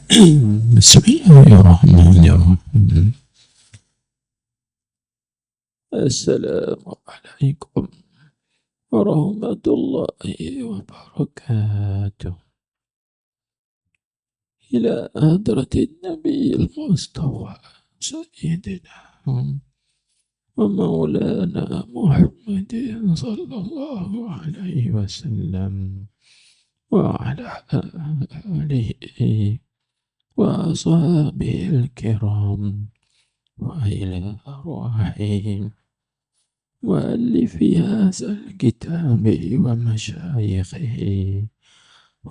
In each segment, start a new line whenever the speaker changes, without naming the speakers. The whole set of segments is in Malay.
بسم الله الرحمن الرحيم. السلام عليكم ورحمة الله وبركاته. إلى حضرة النبي المصطفى سيدنا ومولانا محمد صلى الله عليه وسلم وعلى آله وأصحابه الكرام وإلى أرواح مؤلف هذا الكتاب ومشايخه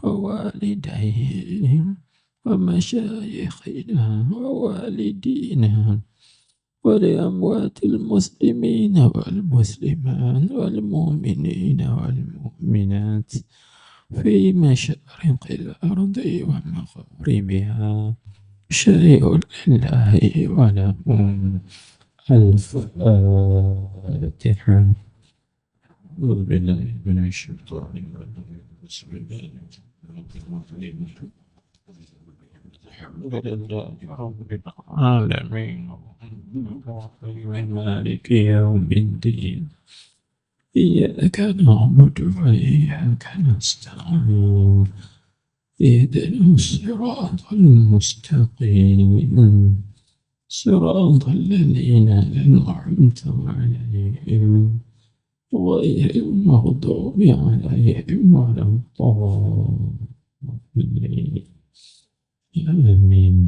ووالديه ومشايخنا ووالدينا ولأموات المسلمين والمسلمات والمؤمنين والمؤمنات في مشارق الأرض ومغاربها شيء لله ولهم. الفاتحة. أعوذ بالله من الشيطان الرجيم. بسم الله الرحمن الرحيم. الحمد لله رب العالمين مالك يوم الدين. إياك نعبد وإياك نستعين. اهدنا الصراط المستقيم صراط الذين أنعمت عليهم غير المغضوب عليهم ولا الضالين. آمين.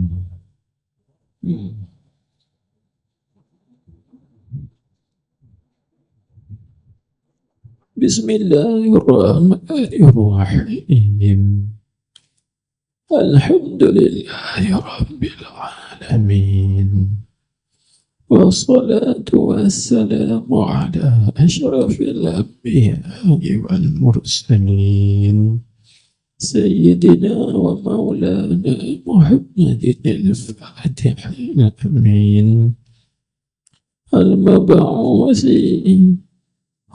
بسم الله الرحمن الرحيم. الحمد لله رب العالمين والصلاة والسلام على أشرف الأنبياء والمرسلين سيدنا ومولانا محمد الفاتح الأمين المبعوث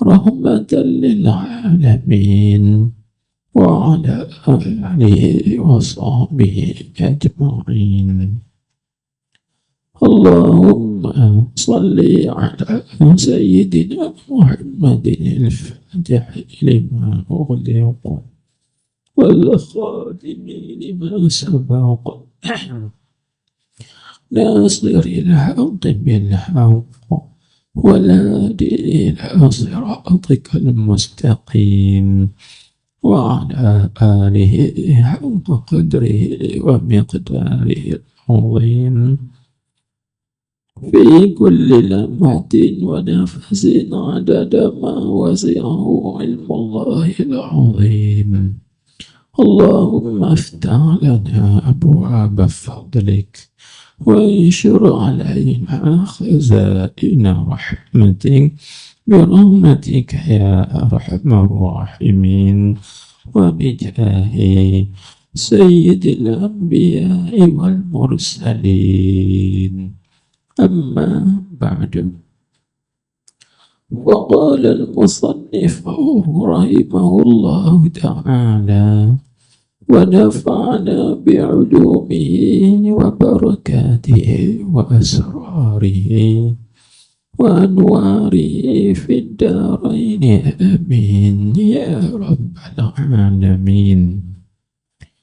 رحمة للعالمين وعلى آله وصحبه أجمعين. اللهم صل على سيدنا محمد الفاتح لما أغلق والخاتم لما سبق ناصر الحق بالحق والهادي إلى صراطك المستقيم وعلى آله حق قدره ومقداره العظيم في كل لمحة ونفس عدد ما وسعه علم الله العظيم. اللهم افتح لنا أبواب فضلك وانشر علينا خزائن رحمتك برحمتك يا أرحم الراحمين وبجاه سيد الأنبياء والمرسلين. أما بعد، وقال المصنف رحمه الله تعالى ونفعنا بعلومه وبركاته وأسراره وأنواره في الدارين آمين يا رب العالمين.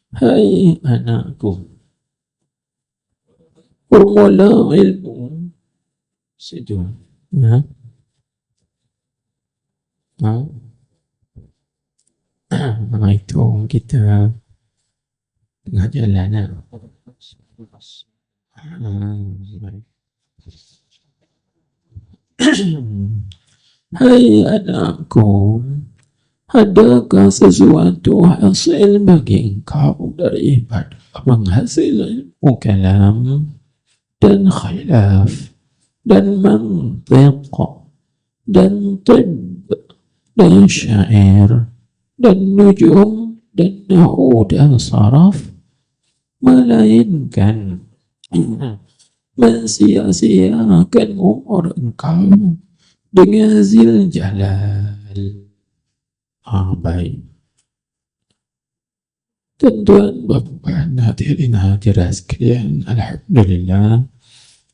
Hai anakku, formula ilmu situ, nah, itu kita tengah jalan. Hai anakku, adakah sesuatu hasil bagi engkau daripada menghasil ilmu kalam dan khilaf dan mantiq dan tib dan syair dan nujum dan nahu dan saraf, melainkan mensia-siakan umur engkau dengan zil jalal. Baik. Tuan-tuan, Bapak, hadirin hadirat sekalian, alhamdulillah,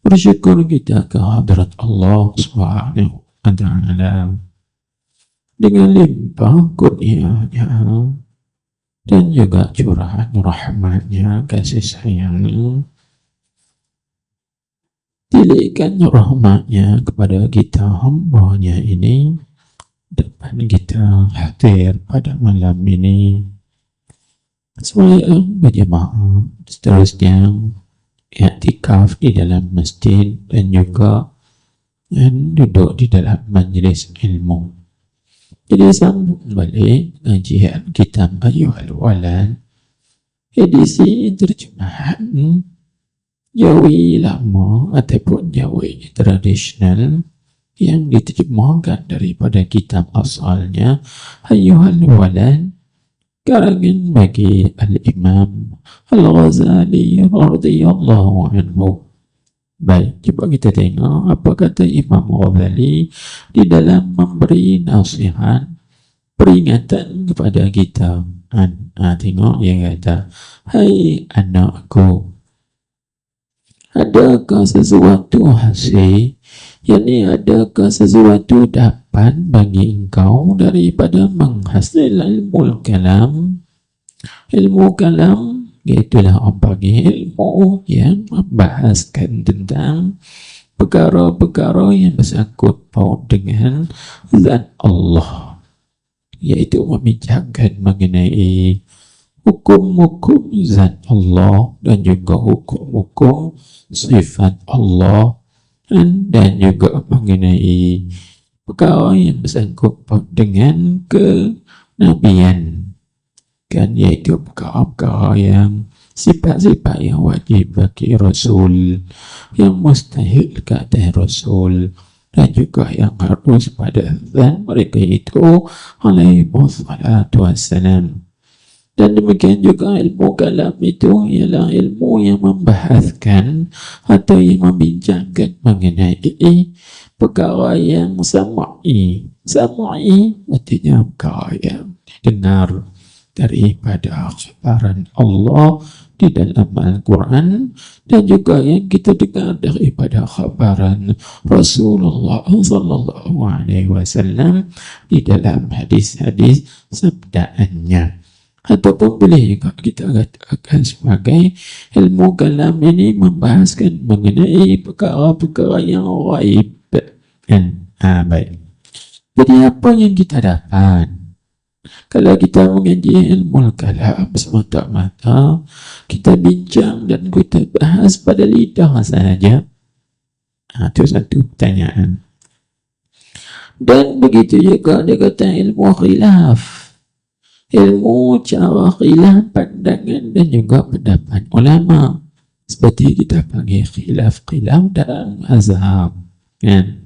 bersyukur kita ke hadrat Allah Subhanahu wa Ta'ala dengan limpah kurnianya dan juga curahan rahmatnya, kasih sayangnya, tilikan rahmatnya kepada kita hambanya ini, depan kita hadir pada malam ini supaya berjemaah seterusnya i'tikaf di dalam masjid dan juga duduk di dalam majlis ilmu. Jadi sambung balik kajian kitab Ayyuhal Walad edisi terjemahan Jawi lama ataupun Jawi tradisional yang diterjemahkan daripada kitab asalnya Ayyuhal Walad karangan bagi Al-Imam Al-Ghazali radhiyallahu anhu. Baik, coba kita tengok apa kata Imam Ghazali di dalam memberi nasihat peringatan kepada kita. Tengok yang kata, hai anakku, adakah sesuatu hasil, yakni adakah sesuatu dapat bagi engkau daripada menghasil ilmu kalam. Ilmu kalam iaitulah bagi ilmu yang membahaskan tentang perkara-perkara yang bersangkut paut dengan zat Allah, iaitu membincangkan mengenai hukum-hukum zat Allah dan juga hukum-hukum sifat Allah dan juga mengenai perkara yang bersangkut paut dengan kenabian, kan, iaitu perkara-perkara yang sifat-sifat yang wajib bagi Rasul, yang mustahil ke atas Rasul, dan juga yang harus pada zat mereka itu alaihi wassalatu wassalam. Dan demikian juga ilmu kalam itu ialah ilmu yang membahaskan atau yang membincangkan mengenai perkara yang samai. Samai artinya perkara yang didengar daripada khabaran Allah di dalam Al-Quran dan juga yang kita dengar daripada khabaran Rasulullah sallallahu alaihi wasallam di dalam hadis-hadis sabdaannya. Ataupun boleh juga kita katakan sebagai ilmu kalam ini membahaskan mengenai perkara-perkara yang ghaib. Baik. Jadi apa yang kita dapat kalau kita mengaji ilmu kalam semata-mata kita bincang dan kita bahas pada lidah saja? Itu satu pertanyaan. Dan begitu juga dia kata ilmu khilaf, ilmu cara khilaf pandangan dan juga pendapat ulama, seperti kita panggil khilaf dalam mazhab, kan?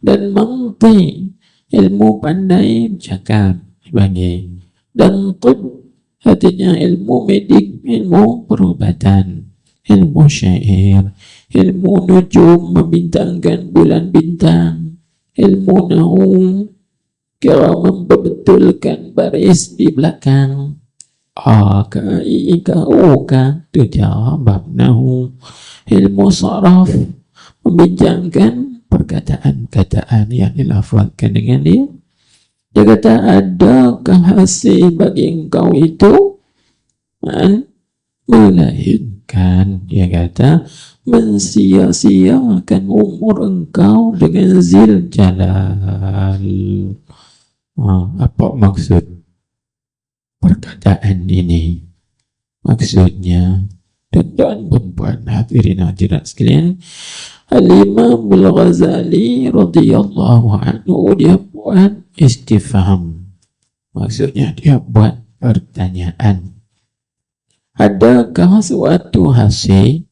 Dan mantiq, ilmu pandai bercakap dipanggil, dan tib artinya ilmu medik, ilmu perubatan, ilmu syair, ilmu nujum membintangkan bulan bintang, ilmu nahu kira membetulkan baris di belakang, itu jawab nahu, ilmu saraf membincangkan perkataan-perkataan yang dilafazkan dengan dia. Dia kata, adakah hasil bagi engkau itu melahirkan, dia kata, mensia-siakan umur engkau dengan zil jalal. Apa maksud perkataan ini? Maksudnya, dan perempuan hadirin hadirat sekalian, Al-Imam Al-Ghazali radhiyallahu anhu dia buat istifham. Maksudnya dia buat pertanyaan. Adakah suatu hasil?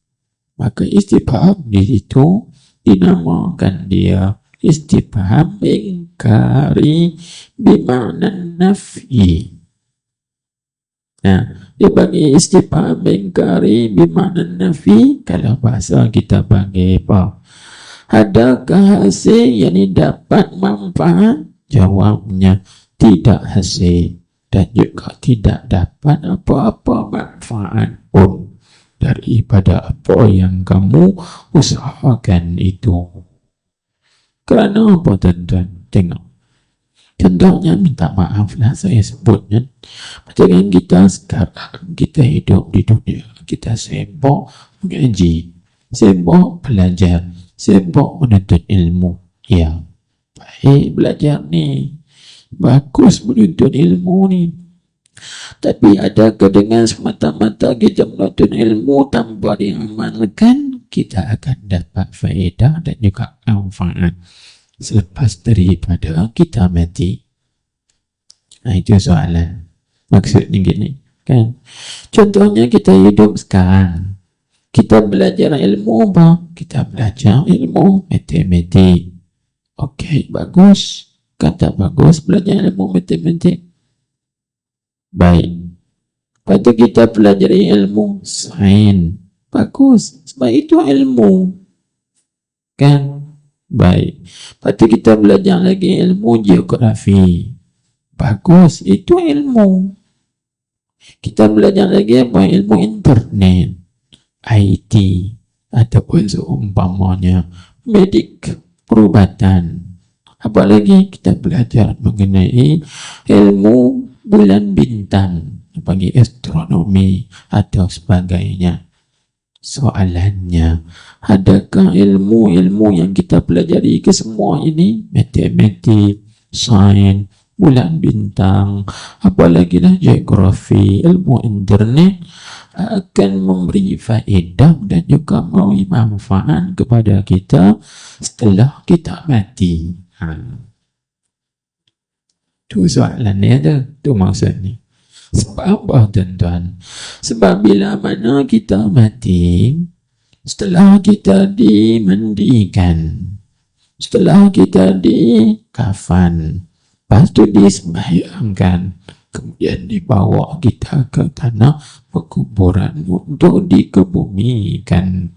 Maka istifham di situ dinamakan dia istifham ingkari bimakna nafi. Dia bagi istifham ingkari bimakna nafi. Kalau bahasa kita panggil apa? Adakah hasil yang dapat manfaat? Jawabnya tidak hasil. dan juga tidak dapat apa-apa manfaat pun daripada apa yang kamu usahakan itu. Kerana apa tuan-tuan? Tengok. Contohnya minta maaf lah saya sebutnya. Macam kita sekarang, kita hidup di dunia, kita sibuk mengaji, sibuk belajar, sibuk menuntut ilmu. Ya, baik belajar ni, bagus menuntut ilmu ni. Tapi adakah dengan semata-mata kita menuntut ilmu tanpa diamalkan, kita akan dapat faedah dan juga manfaat selepas daripada kita mati? Nah, itu soalan. Maksudnya gini, kan? Contohnya kita hidup sekarang, kita belajar ilmu apa? Kita belajar ilmu matematik. Okey, bagus. Kata bagus belajar ilmu matematik. Baik. Lepas tu kita pelajari ilmu sains. Bagus. Sebab itu ilmu. Kan? Baik. Lepas tu kita belajar lagi ilmu geografi. Bagus. Itu ilmu. Kita belajar lagi apa? Ilmu internet, IT, ataupun seumpamanya medik, perubatan. Apa lagi? Kita belajar mengenai ilmu bulan bintang, bagi astronomi atau sebagainya. Soalannya, adakah ilmu-ilmu yang kita pelajari ke semua ini, matematik, sains, bulan bintang, apalagi lah geografi, ilmu internet, akan memberi faedah dan juga memberi manfaat kepada kita setelah kita mati? Itu soalannya tu. Itu maksudnya. Sebab apa tuan-tuan? Sebab bila mana kita mati, setelah kita dimandikan, setelah kita dikafan, lepas tu disembahyangkan, kemudian dibawa kita ke tanah perkuburan untuk dikebumikan.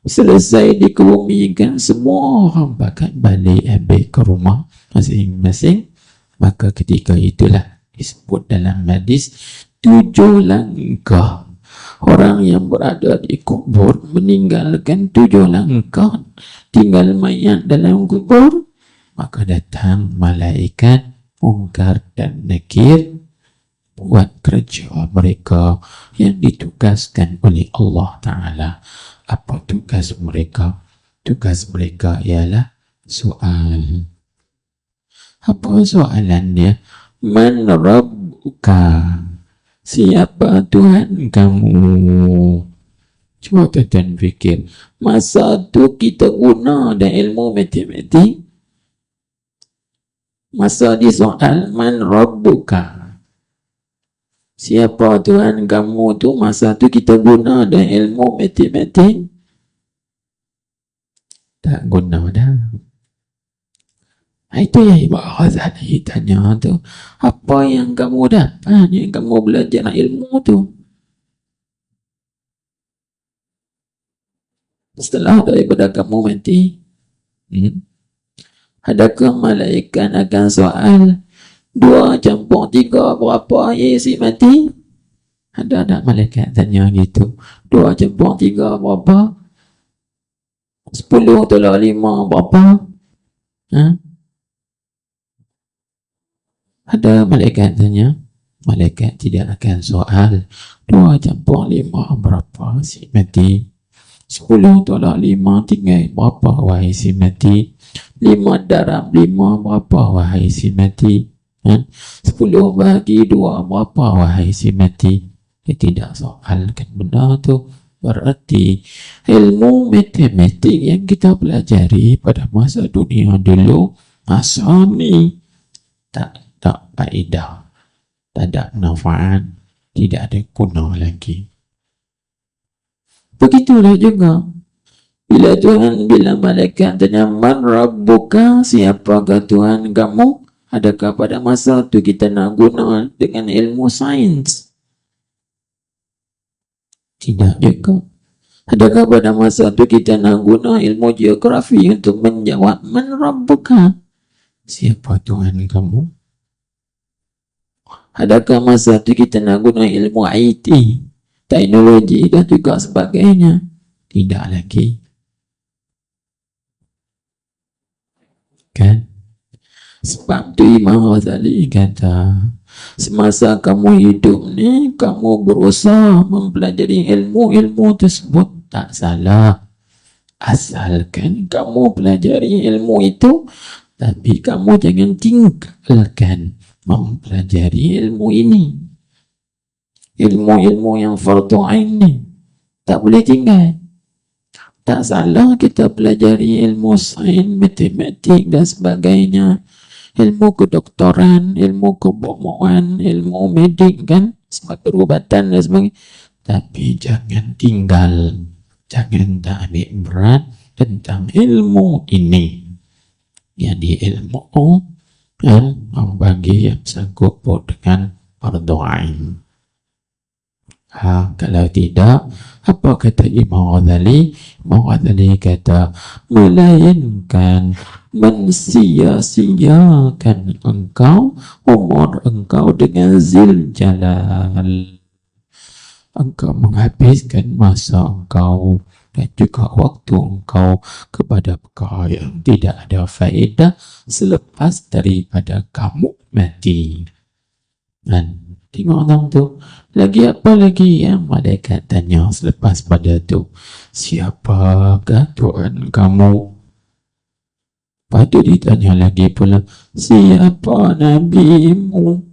Selesai dikebumikan, semua orang bakal balik ke rumah masing-masing. Maka ketika itulah disebut dalam hadis 7 langkah orang yang berada di kubur meninggalkan 7 langkah tinggal mayat dalam kubur, maka datang malaikat Munkar dan Nakir buat kerja mereka yang ditugaskan oleh Allah Ta'ala. Apa tugas mereka? Tugas mereka ialah soal. Apa soalan dia? Man Rabbuka? Siapa Tuhan kamu? Cuba tuan fikir. Masa tu kita guna ada ilmu matematik. Masa di soal Man Rabbuka? Siapa Tuhan kamu tu? Masa tu kita guna ada ilmu matematik. Tak guna dah. Itu yang Imam Ghazali tanya tu. Apa yang kamu dapat, yang kamu belajar ilmu tu? Setelah daripada kamu mati, adakah malaikat akan soal 2 campur 3 berapa isi mati? Ada tak malaikat tanya gitu? 2 campur 3 berapa? 10 tolak 5 berapa? Ada malaikat tanya? Malaikat tidak akan soal 2 campur 5 berapa si mati? 10 tolak 5 tinggal berapa wahai si mati? 5 darab 5 berapa wahai si mati? 10 bagi 2 berapa wahai si mati? Dia tidak soalkan benda tu. Berarti ilmu matematik yang kita pelajari pada masa dunia dulu, masa ni tak faedah, tak ada manfaat, tidak ada guna lagi. Begitulah juga bila malaikat tanya Man Rabbuka? Siapakah Tuhan kamu? Adakah pada masa tu kita nak guna dengan ilmu sains? Tidak juga. Adakah pada masa tu kita nak guna ilmu geografi untuk menjawab Man Rabbuka? Siapa Tuhan kamu? Adakah masa itu kita nak guna ilmu IT, teknologi dan juga sebagainya? Tidak lagi. Kan? Sebab tu Imam Ghazali kata, semasa kamu hidup ni, kamu berusaha mempelajari ilmu-ilmu tersebut, tak salah. Asalkan kamu pelajari ilmu itu, tapi kamu jangan tinggalkan mempelajari ilmu ini. Ilmu-ilmu yang fardu ain ni tak boleh tinggal. Tak salah kita pelajari ilmu sains, matematik dan sebagainya, ilmu kedoktoran, ilmu kebomohan, ilmu medik kan, sebab perubatan dan sebagainya. Tapi jangan tinggal, jangan tak ambil berat tentang ilmu ini. Jadi ilmu yang bagi yang sanggup dengan fardu ain. Kalau tidak, apa kata Imam Ghazali? Imam Ghazali kata, melainkan mensia-siakan engkau umur engkau dengan zil jalal. Engkau menghabiskan masa engkau dan juga waktu engkau kepada perkara yang tidak ada faedah selepas daripada kamu mati. Dan tengok orang tu, lagi apa lagi yang malaikat tanya selepas pada tu, siapakah Tuhan kamu? Patut ditanya lagi pula, siapa nabimu?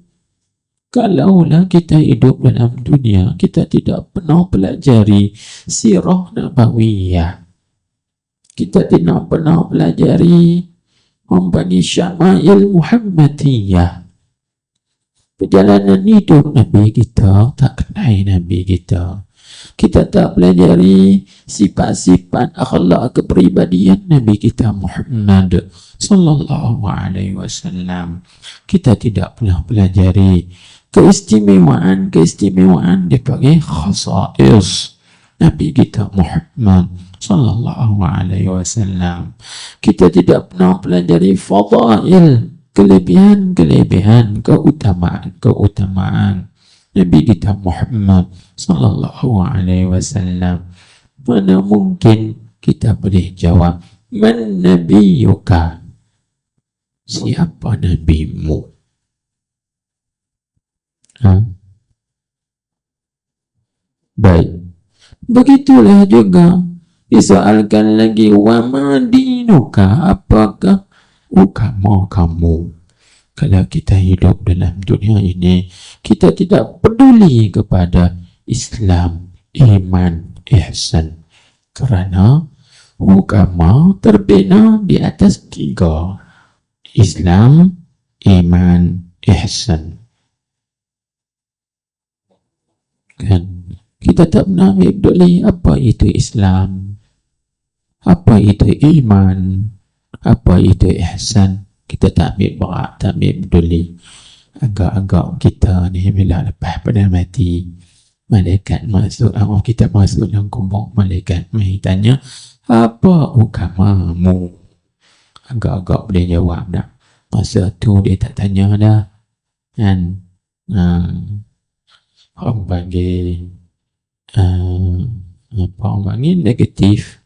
Kalaulah kita hidup dalam dunia, kita tidak pernah pelajari sirah nabawiyah, kita tidak pernah pelajari membagi syama'il Muhammadiyah, perjalanan hidup Nabi kita, tak kenal Nabi kita. Kita tak pelajari sifat-sifat akhlak kepribadian Nabi kita Muhammad sallallahu alaihi wasallam. Kita tidak pernah pelajari keistimewaan dipanggil khasa'is Nabi kita Muhammad sallallahu alaihi wasallam. Kita tidak pernah pelajari fadail, kelebihan, keutamaan Nabi kita Muhammad sallallahu alaihi wasallam. Mana mungkin kita boleh jawab, man nabiyuka? Siapa nabimu? Baik. Begitulah juga disoalkan lagi, wa ma dinuka? Apakah agama kamu? Kalau kita hidup dalam dunia ini, kita tidak peduli kepada Islam, iman, ihsan. Kerana agama terbina di atas 3. Islam, iman, ihsan. Kan? Kita tak pernah ambil peduli apa itu Islam, apa itu iman, apa itu ihsan. Kita tak ambil berat, tak ambil peduli. Agak-agak kita ni bila lepas pada mati, malaikat masuk, kita masuk dalam kubur, malaikat mai tanya, apa agamamu? Agak-agak boleh jawab dah. Masa tu dia tak tanya dah. Kan? Orang panggil orang panggil negatif.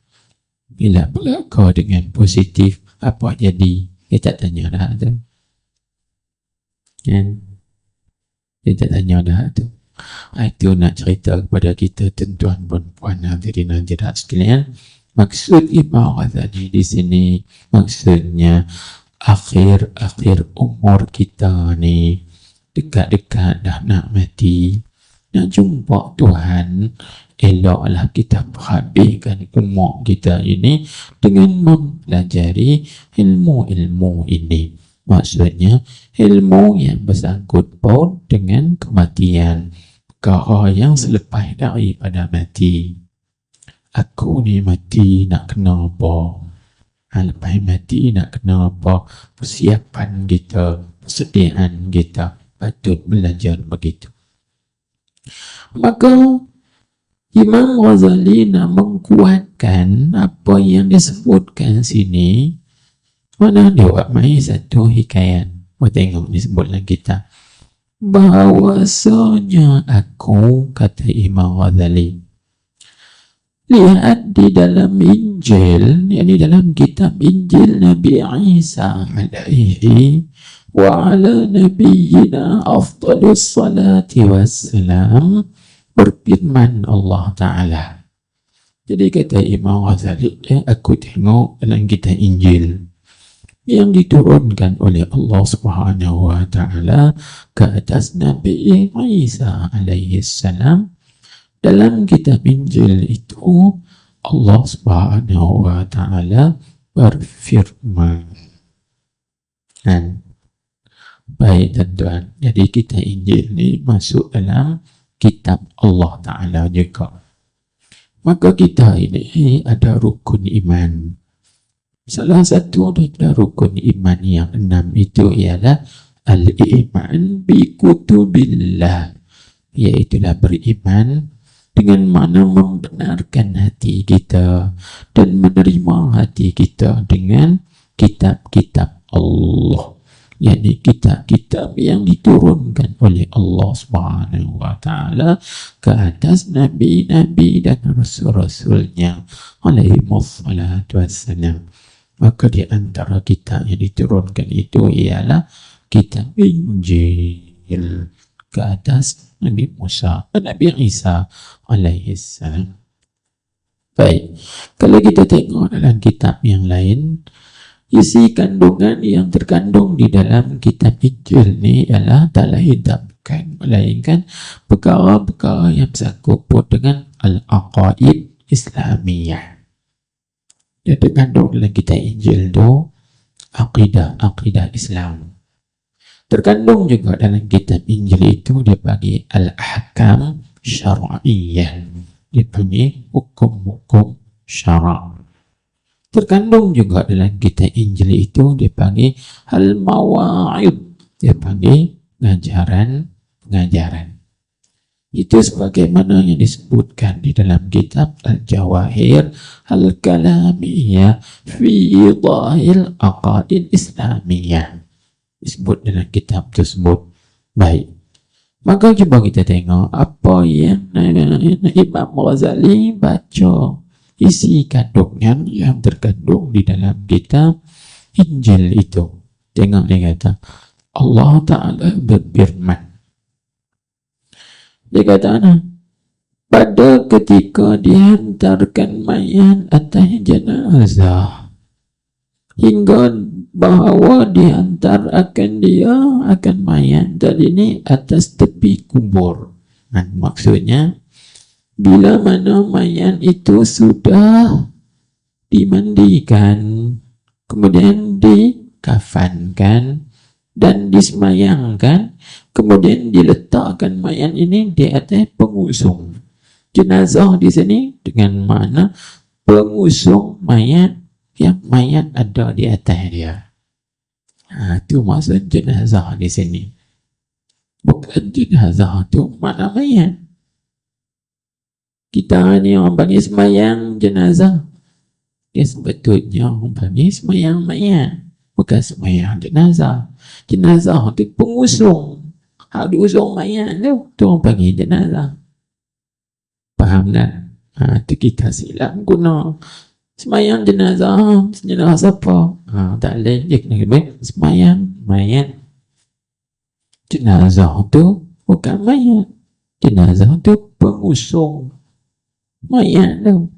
Bila berlaku dengan positif, apa jadi? Dia tak tanya dah tu. Kan? Dia tak tanya dah tu. Itu nak cerita kepada kita, tuan-tuan dan puan hadirin hadirat sekalian. Maksud Imam Ghazali di sini, maksudnya akhir umur kita ni, dekat-dekat dah nak mati, nak jumpa Tuhan, eloklah kita habiskan umur kita ini dengan mempelajari ilmu-ilmu ini. Maksudnya ilmu yang bersangkut paut dengan kematian, perkara yang selepas daripada mati. Aku ni mati nak kena apa? Lepas mati nak kena apa? Persiapan kita, persediaan kita, patut belajar begitu. Maka Imam Ghazali nak mengkuatkan apa yang disebutkan sini. Mana dia buat main satu hikayat. Tengok disebut dalam kitab. bahwasanya aku, kata Imam Ghazali, lihat di dalam Injil, yakni dalam kitab Injil Nabi Isa alaihi wa ala nabiyyina afdalus salati wassalam, berfirman Allah Ta'ala. Jadi kata Imam Ghazali, aku tengok dalam kitab Injil yang diturunkan oleh Allah Subhanahu wa Ta'ala ke atas Nabi Isa alaihi salam. Dalam kitab Injil itu Allah Subhanahu wa Ta'ala berfirman. Baik tuan-tuan, jadi kitab Injil ni masuk dalam kitab Allah Ta'ala juga. Maka kita ini ada rukun iman. Salah satu daripada rukun iman yang 6 itu ialah al-iman bi kutubillah, iaitulah beriman dengan mana membenarkan hati kita dan menerima hati kita dengan kitab-kitab Allah, yakni kitab-kitab yang diturunkan oleh Allah Subhanahu wa Ta'ala ke atas nabi-nabi dan rasul-rasulnya alaihi wassalatu wassalam. Maka di antara kitab yang diturunkan itu ialah kitab Injil ke atas Nabi Musa dan Nabi Isa alaihi salam. Baik, kalau kita tengok dalam kitab yang lain, isi kandungan yang terkandung di dalam kitab Injil ni ialah tak lain tak bukan melainkan perkara-perkara yang bersangkut dengan al-aqaid Islamiyah. Dia terkandung dalam kitab Injil tu akidah Islam. Terkandung juga dalam kitab Injil itu dia bagi al-ahkam syar'iyyah, dia bagi hukum-hukum syarak. Terkandung juga dalam kitab Injil itu dia bagi al-mawa'id, dia bagi pengajaran. Itu sebagaimana yang disebutkan di dalam kitab Al-Jawahir Al-Kalamiyah fi Idahil Aqaid Islamiyah, disebut dalam kitab tersebut. Baik, maka cuba kita tengok apa yang Imam Ghazali baca, isi kandungan yang terkandung di dalam kitab Injil itu. Tengok dia kata, Allah Ta'ala berfirman. Dia kata, pada ketika dihantarkan mayat atas jenazah, hingga bahawa dihantar akan mayat tadi ini atas tepi kubur. Maksudnya, bila mana mayat itu sudah dimandikan, kemudian dikafankan dan disemayangkan, kemudian diletakkan mayat ini di atas pengusung. Jenazah di sini dengan makna pengusung mayat, yang mayat ada di atas dia. Itu maksud jenazah di sini. Bukan jenazah tu makna mayat. Kita ni orang panggil semayang jenazah, dia sebetulnya orang panggil semayang mayat, bukan semayang jenazah. Jenazah tu pengusung, hak diusung mayat tu orang panggil jenazah. Faham tak? Tu kita silap guna semayang jenazah. Jenazah siapa? Tak boleh, dia kena semayang mayat. Jenazah tu bukan mayat, jenazah tu pengusung mayat tu.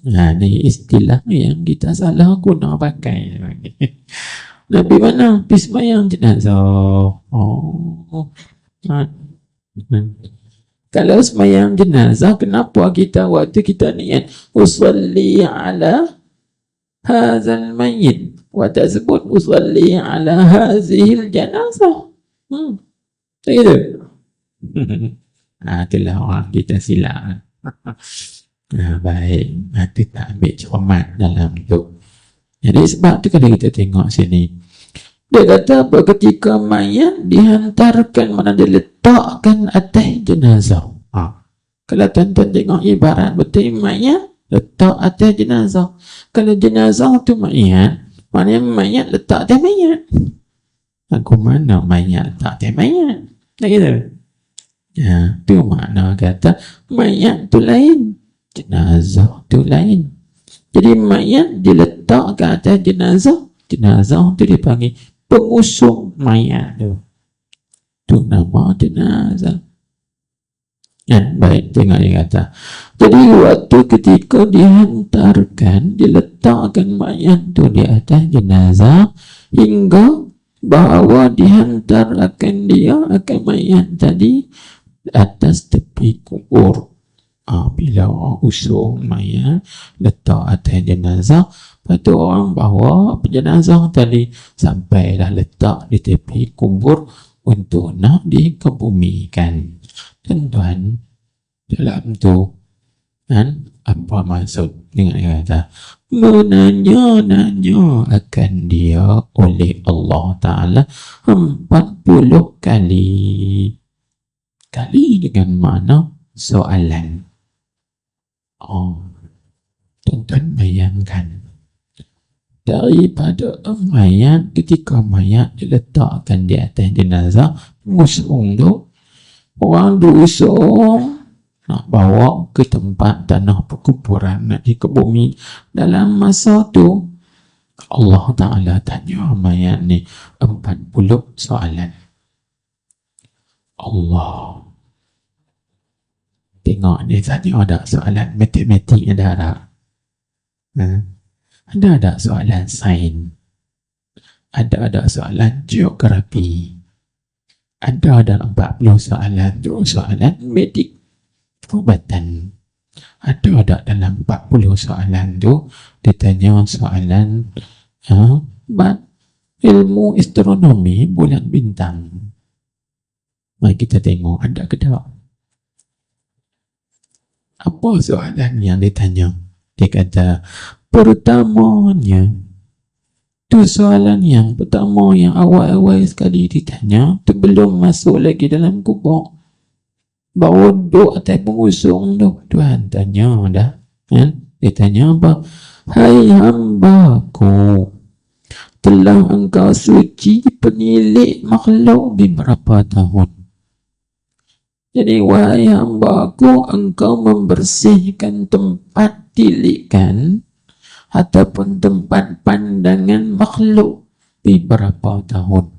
Ni istilah yang kita salah guna pakai. Nabi mana? Pergi semayang jenazah. Kalau semayang jenazah, kenapa kita waktu kita niat usalli ala hazal mayyit wa tasbut usalli ala hazihil janazah? Gitu. Itulah orang kita silap. Baik, nanti tak ambil cermat dalam tu. Jadi sebab tu kalau kita tengok sini, dia kata ketika mayat dihantarkan, mana dia letakkan atas jenazah. Kalau tuan-tuan tengok ibarat betul, mayat letak atas jenazah. Kalau jenazah tu mayat, maknanya mayat letak atas mayat. Aku mana mayat letak atas mayat? Tak gitu. Ya, tu makna kata mayat tu lain, jenazah tu lain. Jadi mayat diletak ke atas jenazah, jenazah tu dipanggil pengusung mayat tu. Tu nama jenazah. Ya, baik, tengok dia kata. Jadi waktu ketika dihantarkan, diletakkan mayat tu di atas jenazah, hingga bahawa dihantarkan dia akan mayat tadi atas tepi kubur. Bila orang usung mayat letak atas jenazah, lepas tu orang bawa jenazah tadi sampailah letak di tepi kubur untuk nak dikebumikan. Tuan-tuan, dalam tu kan, apa maksud dengan kata menanya-nanya akan dia oleh Allah Ta'ala 40 kali. Kali dengan mana soalan. Tuan-tuan bayangkan, daripada mayat, ketika mayat diletakkan di atas jenazah, musung tu, orang diusung nak bawa ke tempat tanah perkuburan, nak dikebumi. Dalam masa tu Allah Ta'ala tanya mayat ni 40 soalan. Allah tengok dia tanya ada soalan matematik, ada tak? Ada soalan sains, ada soalan geografi, ada 40 soalan tu soalan medik perubatan, ada dalam 40 soalan tu ditanya soalan ilmu astronomi bulan bintang. Mari kita tengok ada ke tak. Apa soalan yang ditanya? Dia kata pertamanya, tu soalan yang pertama, yang awal-awal sekali ditanya, tu belum masuk lagi dalam kubur, baru duduk atas pengusung tu, Tuhan tanya dah kan? Dia tanya apa? Hai hamba-Ku, telah engkau suci penilik makhluk beberapa tahun. Jadi wahai hamba-Ku, engkau membersihkan tempat tilikan ataupun tempat pandangan makhluk beberapa tahun.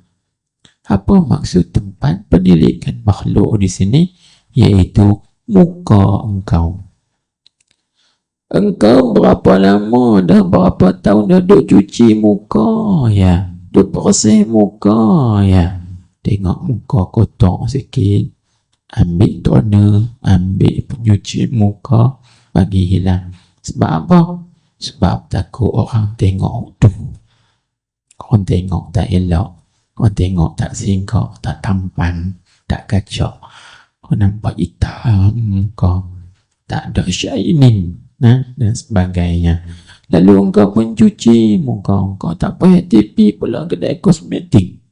Apa maksud tempat penilikan makhluk di sini? Iaitu muka engkau. Engkau berapa lama dah, berapa tahun dah duk cuci muka ya, duk bersih muka ya. Tengok muka kotor sikit, ambil toner, ambil penyuci muka, bagi hilang. Sebab apa? Sebab takut orang tengok tu, orang tengok tak elok, orang tengok tak singgah, tak tampan, tak kacak, orang nampak hitam muka, tak ada shining dan sebagainya. Lalu engkau pun cuci muka engkau, tak payah tipi pula kedai kosmetik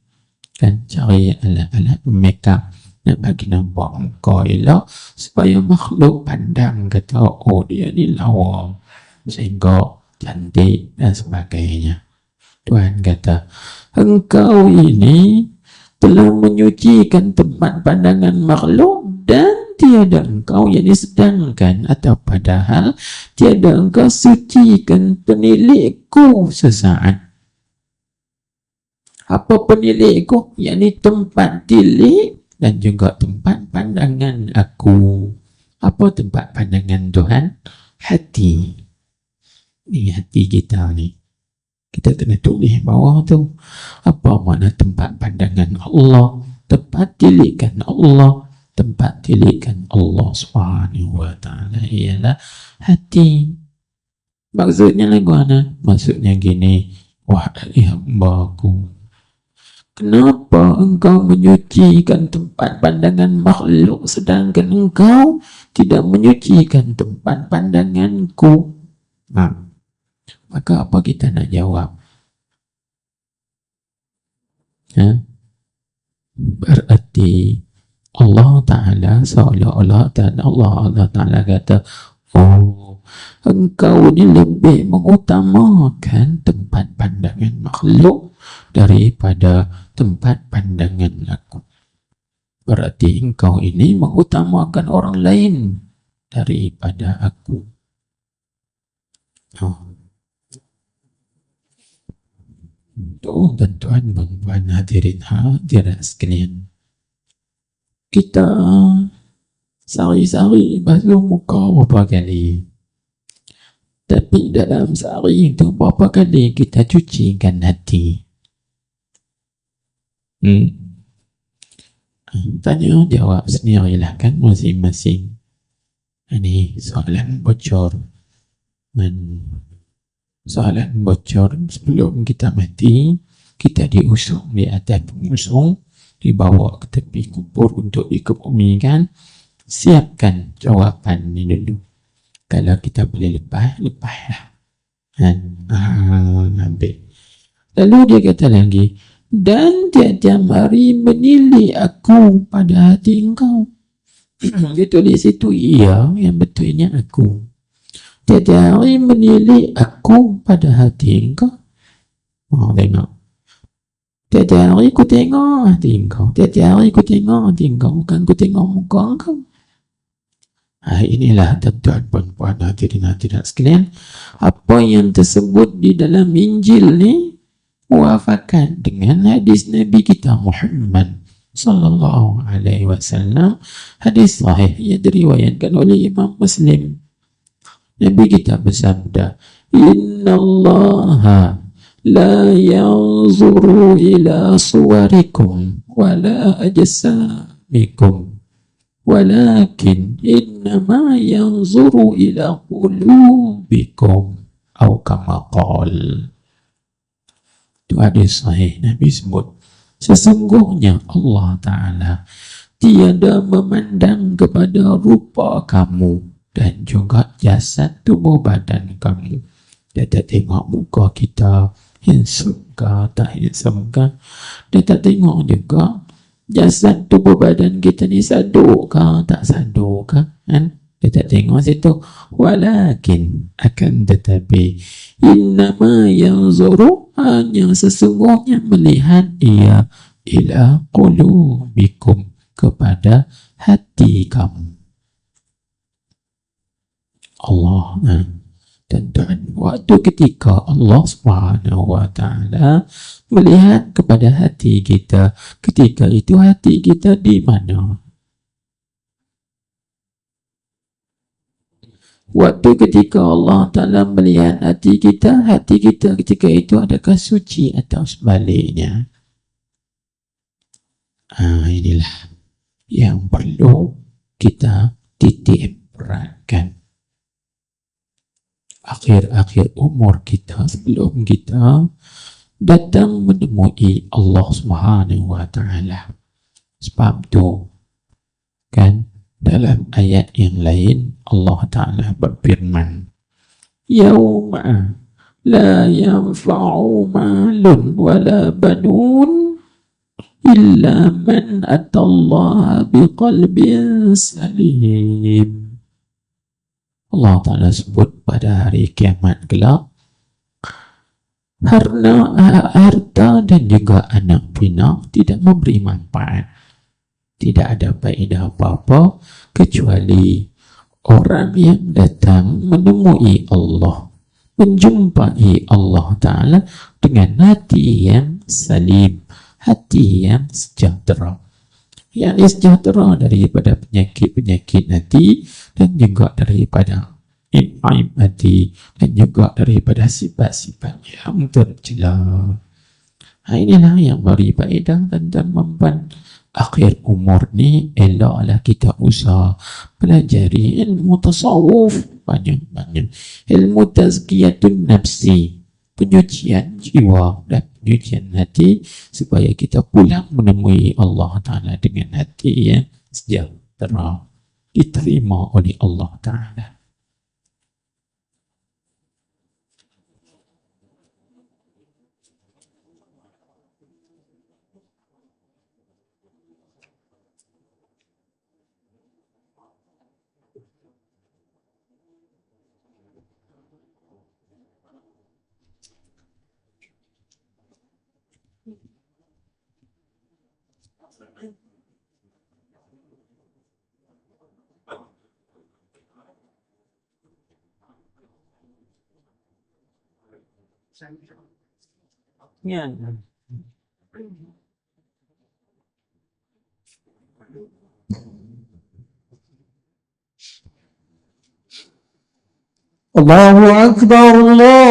kan, cari alat-alat makeup nak bagi nampak muka elok, supaya makhluk pandang kata oh dia ni lawa sehingga cantik dan sebagainya. Tuhan kata engkau ini telah menyucikan tempat pandangan makhluk dan tiada engkau, yakni sedangkan atau padahal tiada engkau sucikan penilikku sesaat. Apa penilikku? Yakni tempat tilik dan juga tempat pandangan aku. Apa tempat pandangan Tuhan? Hati. Ni hati kita ni. Kita kena tulis bawah tu. Apa makna tempat pandangan Allah? Tempat tilikan Allah. Tempat tilikan Allah SWT ialah hati. Maksudnya lagu mana? Maksudnya gini, wahai hamba-Ku, kenapa engkau menyucikan tempat pandangan makhluk sedangkan engkau tidak menyucikan tempat pandanganku? Maka apa kita nak jawab? Berarti Allah Ta'ala seolah-olah Allah Ta'ala kata, oh, engkau ni lebih mengutamakan tempat pandangan makhluk daripada tempat pandangan aku. berarti engkau ini mengutamakan orang lain daripada aku. Tuh, tuan-tuan, puan hadirin hadirat sekalian, kita sehari-hari basuh muka berapa kali? Tapi dalam sehari itu berapa kali kita cucikan hati? Tanya jawab sendirilah kan masing-masing. Ini soalan bocor. Soalan bocor sebelum kita mati, kita diusung di atas pengusung, dibawa ke tepi kubur untuk dikebumikan. Siapkan jawapan ini dulu. Kalau kita boleh lepaslah. Ambil. Lalu dia kata lagi, dan tiap-tiap hari menilai aku pada hati engkau. Dia tulis situ, iya, yang betulnya aku. Tiap-tiap hari menilai aku pada hati engkau. Tengok. Tiap-tiap hari aku tengok hati engkau. Tiap-tiap hari aku tengok hati engkau. Bukan aku tengok muka engkau. Inilah tuan-tuan puan-puan hadirin hadirat sekalian, apa yang tersebut di dalam Injil ni muafakat dengan hadis Nabi kita Muhammad sallallahu alaihi wasallam, hadis sahih yang diriwayatkan oleh Imam Muslim. Nabi kita bersabda, innallaha la yanzuru ila suwarikum wala ajsamikum walakin innama yanzuru ila qulubikum atau kama qala. Itu hadis sahih. Nabi sebut, sesungguhnya Allah Ta'ala tiada memandang kepada rupa kamu dan juga jasad tubuh badan kamu. Dia tak tengok muka kita handsome ke tak handsome ke. Dia tak tengok juga jasad tubuh badan kita ni saduk ke tak saduk ke, kan? Dia tak tengok situ. Walakin, akan tetapi, innama yanzuru, hanya sesungguhnya melihat ia ila qulubikum, kepada hati kamu. Allah, dan waktu ketika Allah Subhanahu wa Ta'ala melihat kepada hati kita, ketika itu hati kita di mana? Waktu ketika Allah Ta'ala melihat hati kita ketika itu adakah suci atau sebaliknya? Inilah yang perlu kita titik beratkan. Akhir-akhir umur kita, sebelum kita datang menemui Allah Subhanahu wa Ta'ala. Sebab tu, kan, dalam ayat yang lain Allah Ta'ala berfirman, Yawma la yanfa'u malun wala banun illa man atallaha biqalbin salim. Allah Ta'ala sebut pada hari kiamat kelak, harta dan juga anak pinak tidak memberi manfaat. Tidak ada faedah apa-apa kecuali orang yang datang menemui Allah, menjumpai Allah Ta'ala dengan hati yang salim, hati yang sejahtera. Yang sejahtera daripada penyakit-penyakit hati dan juga daripada aib hati dan juga daripada sifat-sifat yang tercela. Inilah yang beri faedah dan mempan. Akhir umur ni eloklah kita usah pelajari ilmu tasawuf banyak-banyak, ilmu tazkiyatun nafsi, penyucian jiwa dan penyucian hati, supaya kita pulang menemui Allah Ta'ala dengan hati yang sejahtera, diterima oleh Allah Ta'ala. Ya.
الله أكبر الله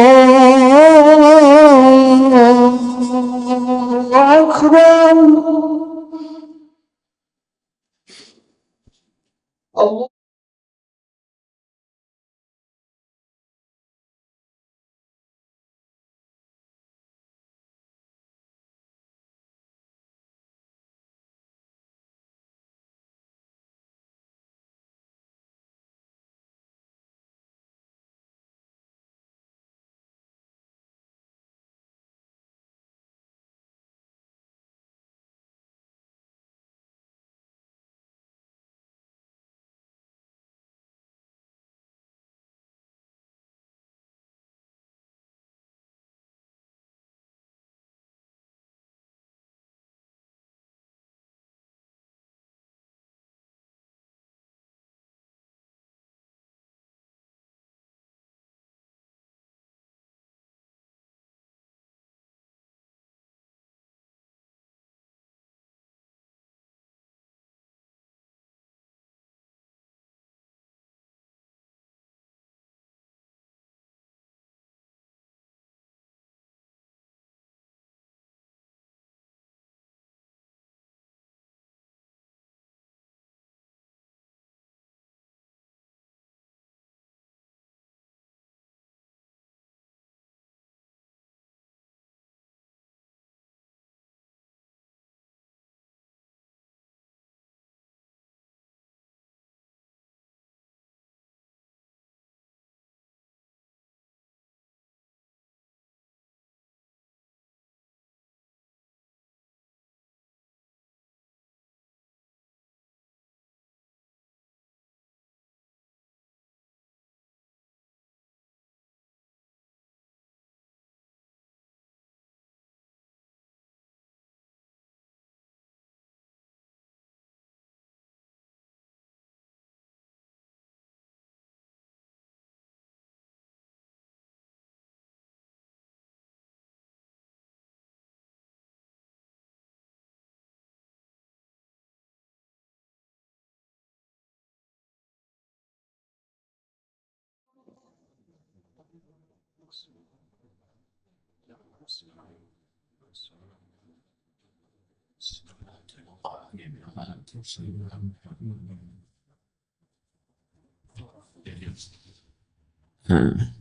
أكبر الله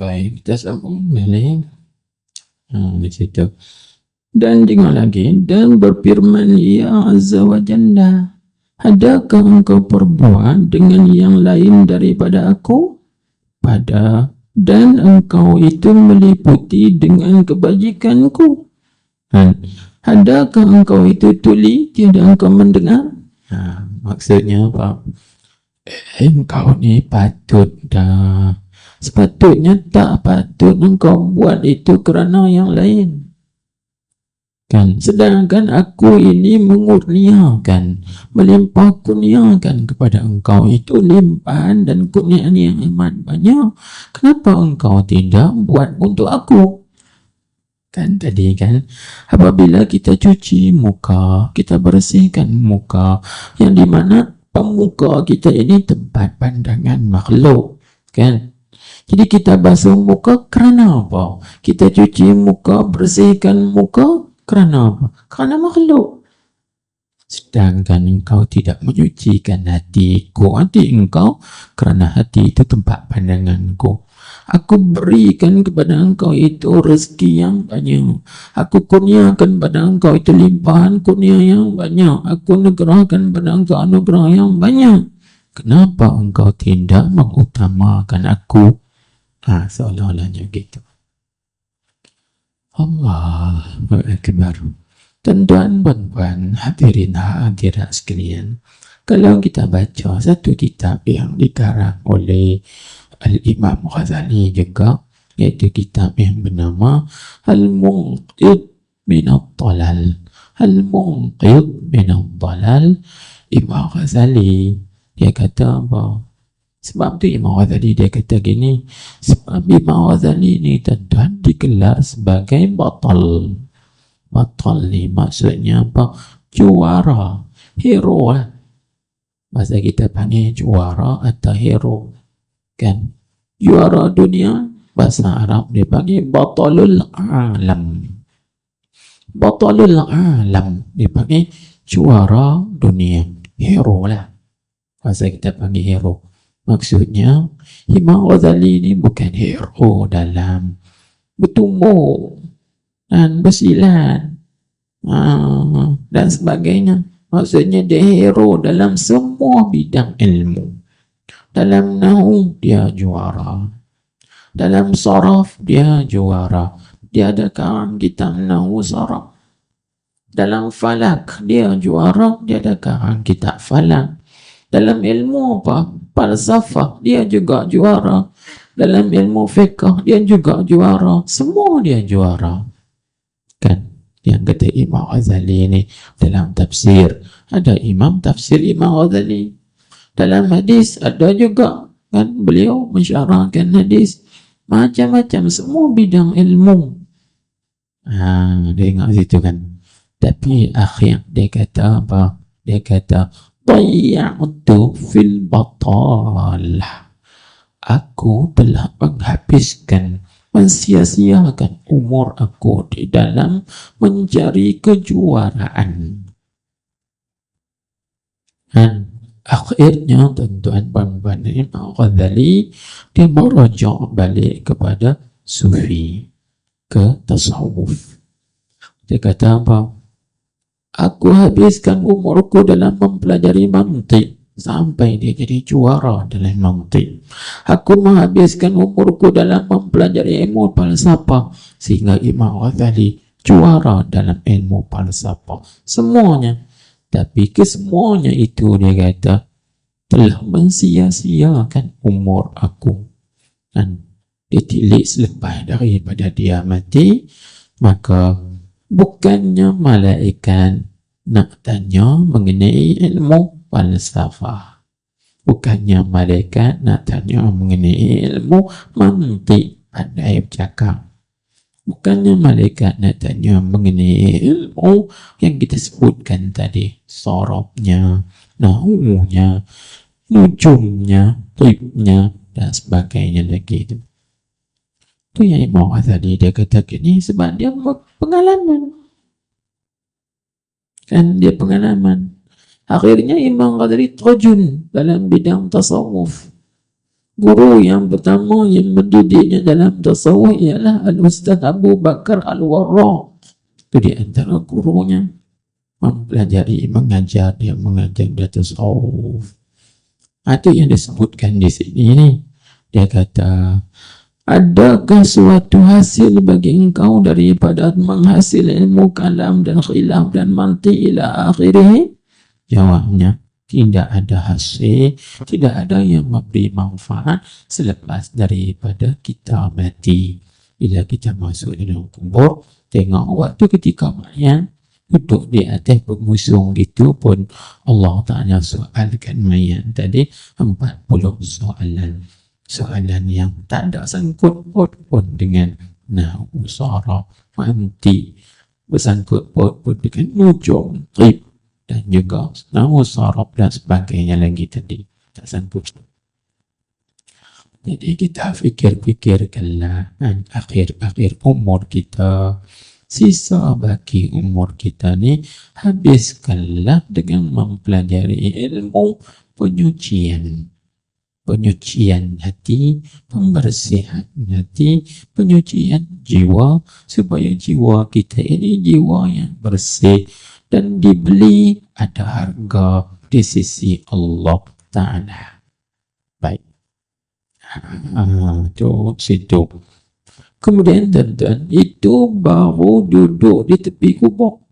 Baik, kita sambung balik. Di situ. Dan dengar lagi, dan berfirman ya Azza wa Jalla, adakah engkau perbuat dengan yang lain daripada aku? Dan engkau itu meliputi dengan kebajikanku. Adakah engkau itu tuli, tidak engkau mendengar? Maksudnya apa? Engkau ni patut dah. Sepatutnya tak patut engkau buat itu kerana yang lain. Kan, sedangkan aku ini mengurniakan, melimpah kurniakan kepada engkau itu limpahan dan kurniaan yang amat banyak. Kenapa engkau tidak buat untuk aku? Kan tadi kan, apabila kita cuci muka, kita bersihkan muka, yang dimana muka kita ini tempat pandangan makhluk, kan? Jadi kita basuh muka kerana apa? Kita cuci muka, bersihkan muka kerana apa? Kerana makhluk. Sedangkan engkau tidak menyucikan hatiku, hati engkau, kerana hati itu tempat pandanganku. Aku berikan kepada engkau itu rezeki yang banyak. Aku kurniakan pada engkau itu limpahan kurnia yang banyak. Aku negerakan pada engkau anugerah yang banyak. Kenapa engkau tidak mengutamakan aku? Seolah-olahnya gitu. Allahu Akbar. Tuan-tuan, puan-puan, hadirin hadirat sekalian, kalau kita baca satu kitab yang dikarang oleh Al-Imam Ghazali juga, iaitu kitab yang bernama Al-Munqidh Minad Dalal. Al-Munqidh Minad Dalal, Imam Ghazali dia kata apa? Sebab tu Imam Ghazali dia kata gini, sebab Imam Ghazali ni tuan-tuan digelar sebagai batal. Batal ni maksudnya apa? Juara, hero lah. Bahasa kita panggil juara atau hero, kan? Juara dunia, bahasa Arab dia panggil batalul alam. Batalul alam dia panggil juara dunia, hero lah. Bahasa kita panggil hero. Maksudnya Imam Ghazali ni bukan hero dalam bertumbuk dan bersilat dan sebagainya. Maksudnya dia hero dalam semua bidang ilmu. Dalam nahwu dia juara, dalam saraf dia juara, dia ada karang kitab nahwu saraf. Dalam falak dia juara, dia ada karang kitab falak. Dalam ilmu apa? Falsafah dia juga juara. Dalam ilmu fiqh dia juga juara. Semua dia juara, kan? Yang kata Imam Ghazali ni dalam tafsir, ada imam tafsir Imam Ghazali. Dalam hadis ada juga, kan? Beliau mensyarahkan hadis. Macam-macam, semua bidang ilmu. Dia ingat situ, kan? Tapi akhir dia kata apa? Dia kata Tayya'tu fil batal. Aku telah menhabiskan, mensia-siakan umur aku di dalam mencari kejuaraan. Dan akhirnya tuan-tuan puan-puan, Imam Ghazali dia merujuk balik kepada sufi, ke tasawuf. Dia kata apa? Aku habiskan umurku dalam mempelajari mantik sampai dia jadi juara dalam mantik. Aku menghabiskan umurku dalam mempelajari ilmu falsafah sehingga Imam Ghazali juara dalam ilmu falsafah. Semuanya. Tapi kesemuanya itu dia kata telah mensia-siakan umur aku. Dan ditilik selepas daripada dia mati, maka bukannya malaikat nak tanya mengenai ilmu falsafah, bukannya malaikat nak tanya mengenai ilmu mantik, pandai bercakap, bukannya malaikat nak tanya mengenai ilmu yang kita sebutkan tadi, sarafnya, nahwunya, nujumnya, tibnya dan sebagainya lagi itu. Itu yang Imam Ghazali dia katakan ni sebab dia pengalaman, kan? Dia pengalaman. Akhirnya Imam Ghazali terjun dalam bidang tasawuf. Guru yang pertama yang mendidiknya dalam tasawuf ialah Al-Ustaz Abu Bakar Al-Warraq. Itu di antara gurunya. Mempelajari, mengajar dia tasawuf. Itu yang disebutkan di sini ni. Dia kata, adakah suatu hasil bagi engkau daripada menghasil ilmu kalam dan khilaf dan mantik ila akhirih? Jawabnya, tidak ada hasil, tidak ada yang memberi manfaat selepas daripada kita mati. Bila kita masuk dalam kubur, tengok waktu ketika mayat duduk di atas pengusung gitu pun Allah Ta'ala soalkan mayat tadi 40 soalan. Soalan yang tak ada sangkut paut pun dengan nahwu, saraf, mantik, bersangkut paut pun dengan nujum, tib dan juga nahwu, saraf dan sebagainya lagi tadi. Tak sangkut. Jadi kita fikir-fikirkanlah akhir-akhir umur kita, sisa baki umur kita ni, habiskanlah dengan mempelajari ilmu penyucian hati, pembersihan hati, penyucian jiwa, supaya jiwa kita ini jiwa yang bersih dan dibeli ada harga di sisi Allah Ta'ala. Baik. Itu situ. Kemudian tuan-tuan, itu baru duduk di tepi kubur,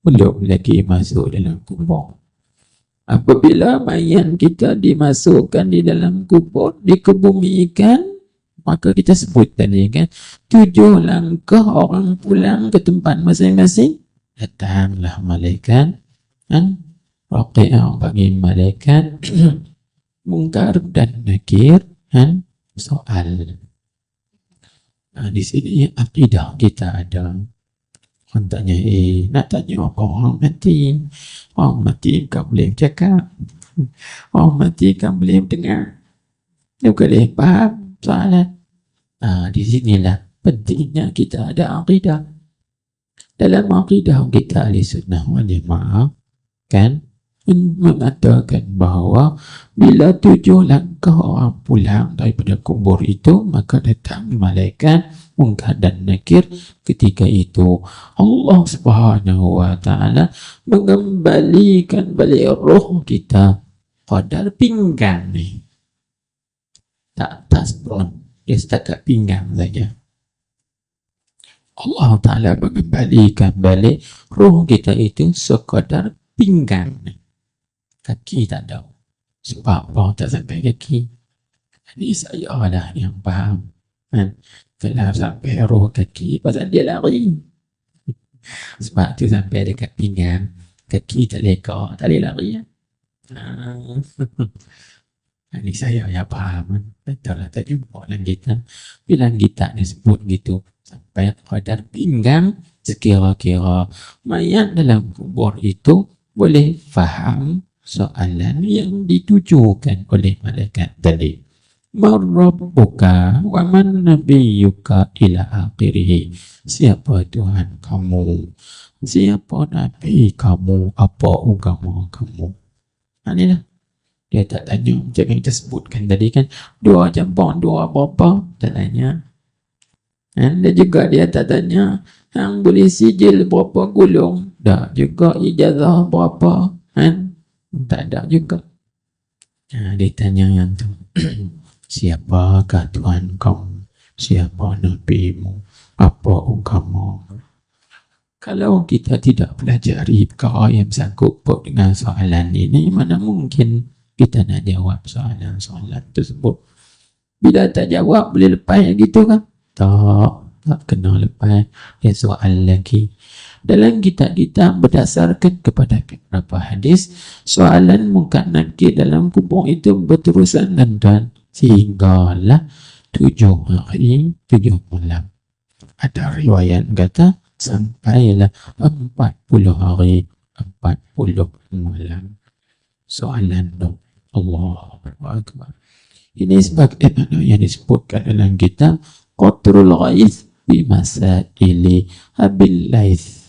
belum lagi masuk dalam kubur. Apabila mayat kita dimasukkan di dalam kubur, dikebumikan, maka kita sebut tadi, kan, 7 langkah orang pulang ke tempat masing-masing. Datanglah malaikat, kan, Raqi'ah bagi malaikat Mungkar dan Nakir, kan, soal. Di sini akidah kita ada. Orang tanya, nak tanya apa orang mati? Orang mati kan boleh cakap. Orang mati kan boleh dengar. Dia boleh faham soalan. Di sinilah pentingnya kita ada akidah. Dalam akidah kita ahli sunnah wal jamaah kan mengatakan bahawa bila 7 langkah orang pulang daripada kubur itu, maka datang malaikat Munkar dan Nakir. Ketika itu Allah Subhanahu wa taala mengembalikan balik roh kita pada pinggang ni, tak atas perut, dia setakat pinggang saja. Allah Ta'ala mengembalikan balik roh kita itu sekadar pinggang ni. Kaki tak ada. Sebab apa tak sampai kaki? Ini saya lah yang faham. Kalau sampai roh kaki, pasal dia lari. Sebab tu sampai dekat pinggang, kaki tak leka, tak boleh lari. Ini saya yang faham. Betul lah, tak jumpa dalam kita. Bila kita ni sebut gitu, sampai kadar pinggang, sekira-kira mayat dalam kubur itu boleh faham soalan yang ditujukan oleh malaikat tadi. Marrabbuka wa man nabiyyuka ila akhirih. Siapa Tuhan kamu? Siapa Nabi kamu? Apa agama kamu? Inilah. Dia tak tanya macam yang kita sebutkan tadi kan, 2 jambang, 2 apa-apa. Tak tanya. Dan juga dia tak tanya yang boleh sijil berapa gulung. Tak juga ijazah berapa. Tak ada juga. Dia tanya yang tu. Siapakah Tuhan kamu? Siapa Nabi-Mu? Apa agama? Kalau kita tidak pelajari perkara yang sangkut paut dengan soalan ini, mana mungkin kita nak jawab soalan-soalan tersebut. Bila tak jawab, boleh lepas gitu kan? Tak kena lepas. Dia soal lagi. Dalam kitab-kitab berdasarkan kepada beberapa hadis, soalan Munkar Nakir dalam kubur itu berterusan dan sehinggalah 7 hari 7 malam. Ada riwayat kata sampailah 40 hari 40 malam. Soalan tu Allahu Akbar. Ini sebagaimana yang disebutkan dalam kitab Qatrul Ghais bi Masaili Abil Laits.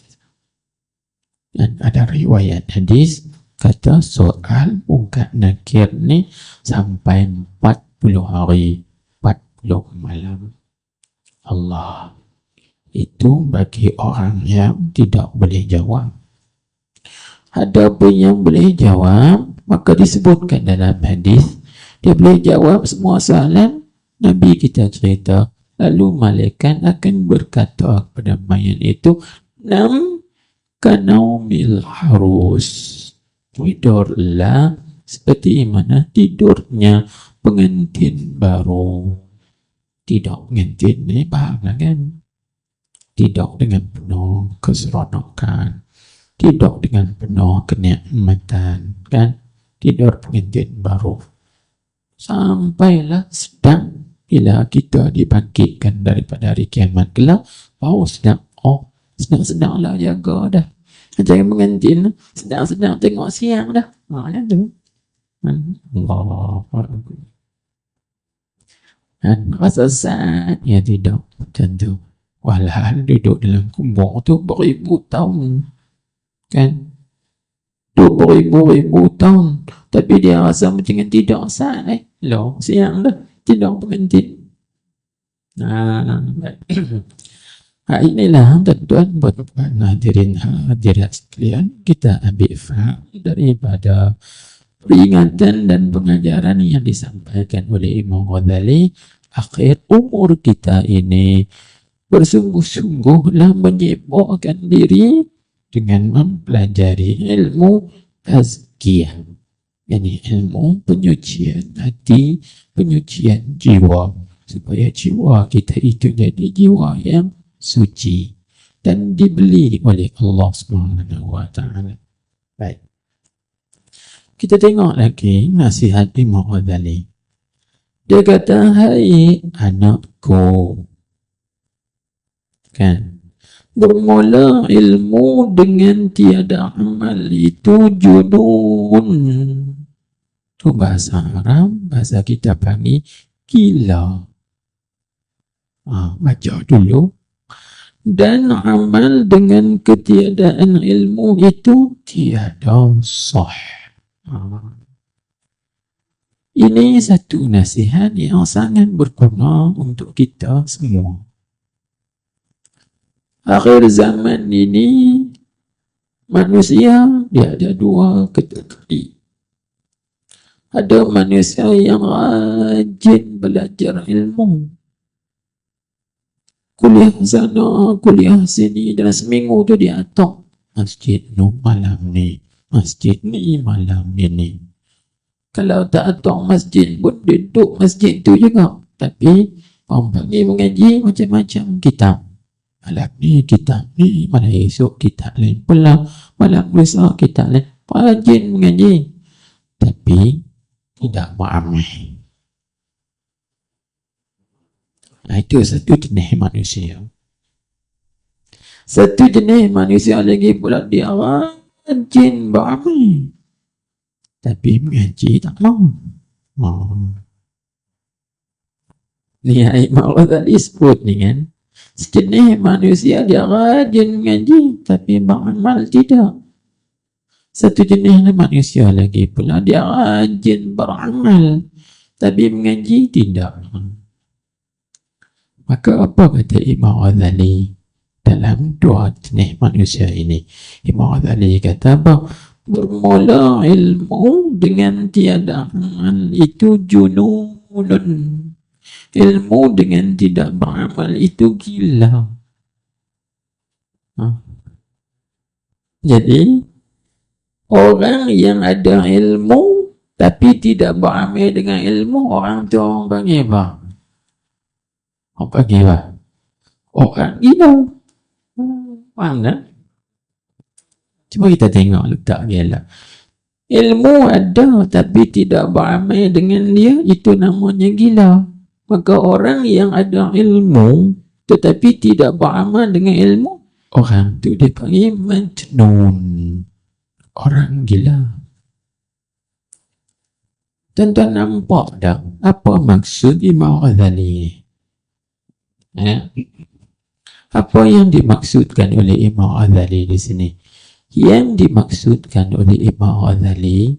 Dan ada riwayat hadis kata soal Munkar Nakir ni sampai 40 hari 40 malam. Allah, itu bagi orang yang tidak boleh jawab. Ada pun yang boleh jawab, maka disebutkan dalam hadis dia boleh jawab semua soalan. Nabi kita cerita, lalu malaikat akan berkata kepada mayat itu, nam kanaumil harus, tidurlah seperti mana tidurnya pengantin baru. Tidur pengantin ni faham lah kan? Tidur dengan penuh keseronokan, tidur dengan penuh kenikmatan kan? Tidur pengantin baru. Sampailah sedang bila kita dibangkitkan daripada hari kiamat kelak, baru sedang sedang-sedanglah jaga dah. Macam pengantin sedang-sedang tengok siang dah. Macam tu. Allah. Dan rasa saatnya tidur macam tu. Walhal duduk dalam kubur tu beribu tahun. Kan? Duduk beribu-ribu tahun. Tapi dia rasa macam yang tidak saat loh, siang dah. Tidur pengantin. Inilah tuan-tuan hadirin hadirat sekalian, kita ambil faham daripada peringatan dan pengajaran yang disampaikan oleh Imam Ghazali. Akhir umur kita ini bersungguh-sungguhlah menyibukkan diri dengan mempelajari ilmu tazkiyah, yakni ilmu penyucian hati, penyucian jiwa, supaya jiwa kita itu jadi jiwa yang suci dan dibeli oleh Allah Subhanahu wa taala. Baik. Kita tengok lagi nasihat Imam Ghazali. Dia kata, hai anakku, kan? Bermula ilmu dengan tiada amal itu junun. Tu bahasa Arab, bahasa kita panggil gila. Baca dulu. Dan amal dengan ketiadaan ilmu itu tiada sah. Ini satu nasihat yang sangat berguna untuk kita semua. Akhir zaman ini manusia dia ada dua kategori. Ada manusia yang rajin belajar ilmu, kuliah sana, kuliah sini, dalam seminggu tu dia atok masjid ni malam ni, masjid ni malam ni. Kalau tak atok masjid pun duduk masjid tu juga. Tapi pagi mengaji macam-macam kitab. Malam ni kitab ni, malam esok kitab lain pula, malam lusa kitab lain. Rajin mengaji tapi tidak beramal. Itu satu jenis manusia. Satu jenis manusia lagi pula dia rajin beramal tapi mengaji tak mau. Ni Imam Ghazali sebut ni kan, sejenis manusia dia rajin mengaji tapi beramal tidak. Satu jenis manusia lagi pula dia rajin beramal tapi mengaji tidak. Maka apa kata Imam Ghazali dalam dua jenis manusia ini? Imam Ghazali kata apa? Bermula ilmu dengan tiada amal itu jununun. Ilmu dengan tidak beramal itu gila. Jadi orang yang ada ilmu tapi tidak beramal dengan ilmu, orang tu orang panggil apa? Orang panggil apa? Orang gila. Faham tak? Cuba kita tengok letak dia lah. Ilmu ada tapi tidak beramal dengan dia, itu namanya gila. Maka orang yang ada ilmu tetapi tidak beramal dengan ilmu, orang tu dipanggil majnun, orang gila. Tuan-tuan nampak tak apa maksud Imam Ghazali? Apa yang dimaksudkan oleh Imam Ghazali di sini? Yang dimaksudkan oleh Imam Ghazali,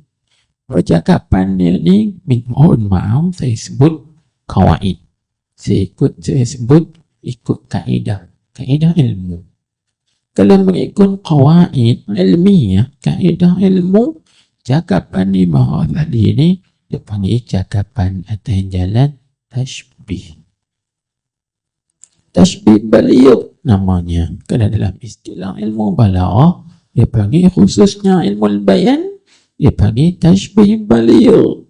percakapan dia ni, mohon maaf saya sebut kawaid. Saya sebut ikut kaedah ilmu. Kalau mengikut kawaid ilmiah, kaedah ilmu, cakapan Imam Ghazali ni dia panggil cakapan atas jalan tashbih. Tashbih baligh namanya. Kalau dalam istilah ilmu balaghah dia panggil, khususnya ilmu bayan, dia panggil tashbih baligh.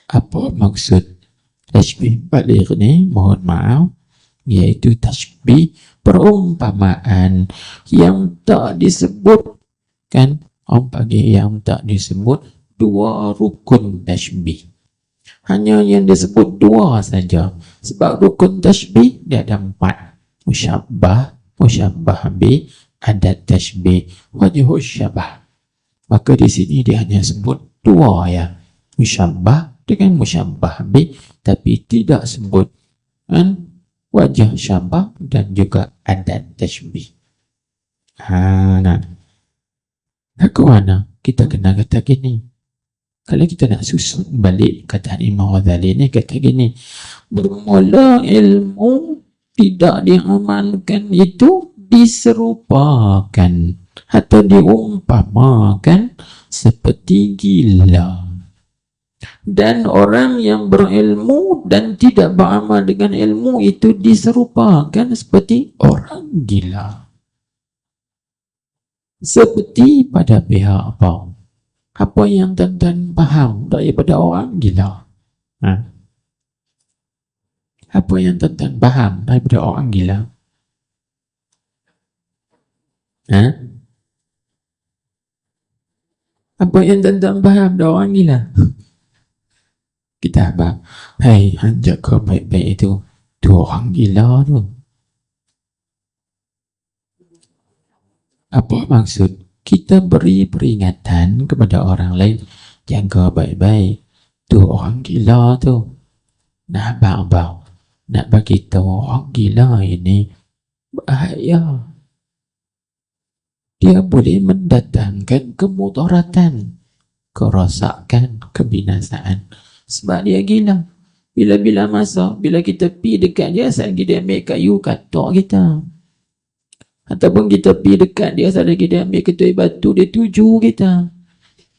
Apa maksud tashbih baligh ni? Mohon maaf, iaitu tashbih perumpamaan yang tak disebut, kan? Orang panggil yang tak disebut dua rukun tashbih. Hanya yang disebut dua saja. Sebab rukun tashbih dia ada 4. Musyabbah, musyabbah bi, adat tashbih, wajhus syabah. Maka di sini dia hanya sebut dua ya. Musyabbah dengan musyabbah bi, tapi tidak sebut wajah syabah dan juga adat tashbih. Nah. Ke mana? Kita kena kata gini. Kalau kita nak susun balik kata Imam Ghazali ni, kata gini, bermula ilmu tidak diamalkan itu diserupakan atau diumpamakan seperti gila. Dan orang yang berilmu dan tidak beramal dengan ilmu itu diserupakan seperti orang gila. Seperti pada pihak apa? Apa yang tuan-tuan faham daripada orang gila? Apa yang tuan-tuan faham daripada orang gila? Apa yang tuan-tuan faham dari orang gila? Kita faham, hei, hanjak kau baik-baik itu, tu orang gila tu. Apa maksud? Kita beri peringatan kepada orang lain, jaga baik-baik. Tu orang gila tu. Nak bang, nak bagi tahu orang gila ini bahaya. Dia boleh mendatangkan kemudaratan, kerosakan, kebinasaan. Sebab dia gila. Bila-bila masa, bila kita pi dekat dia, selagi dia ambil kayu katok kita. Ataupun kita pi dekat dia, selagi dia ambil ketui batu, dia tuju kita.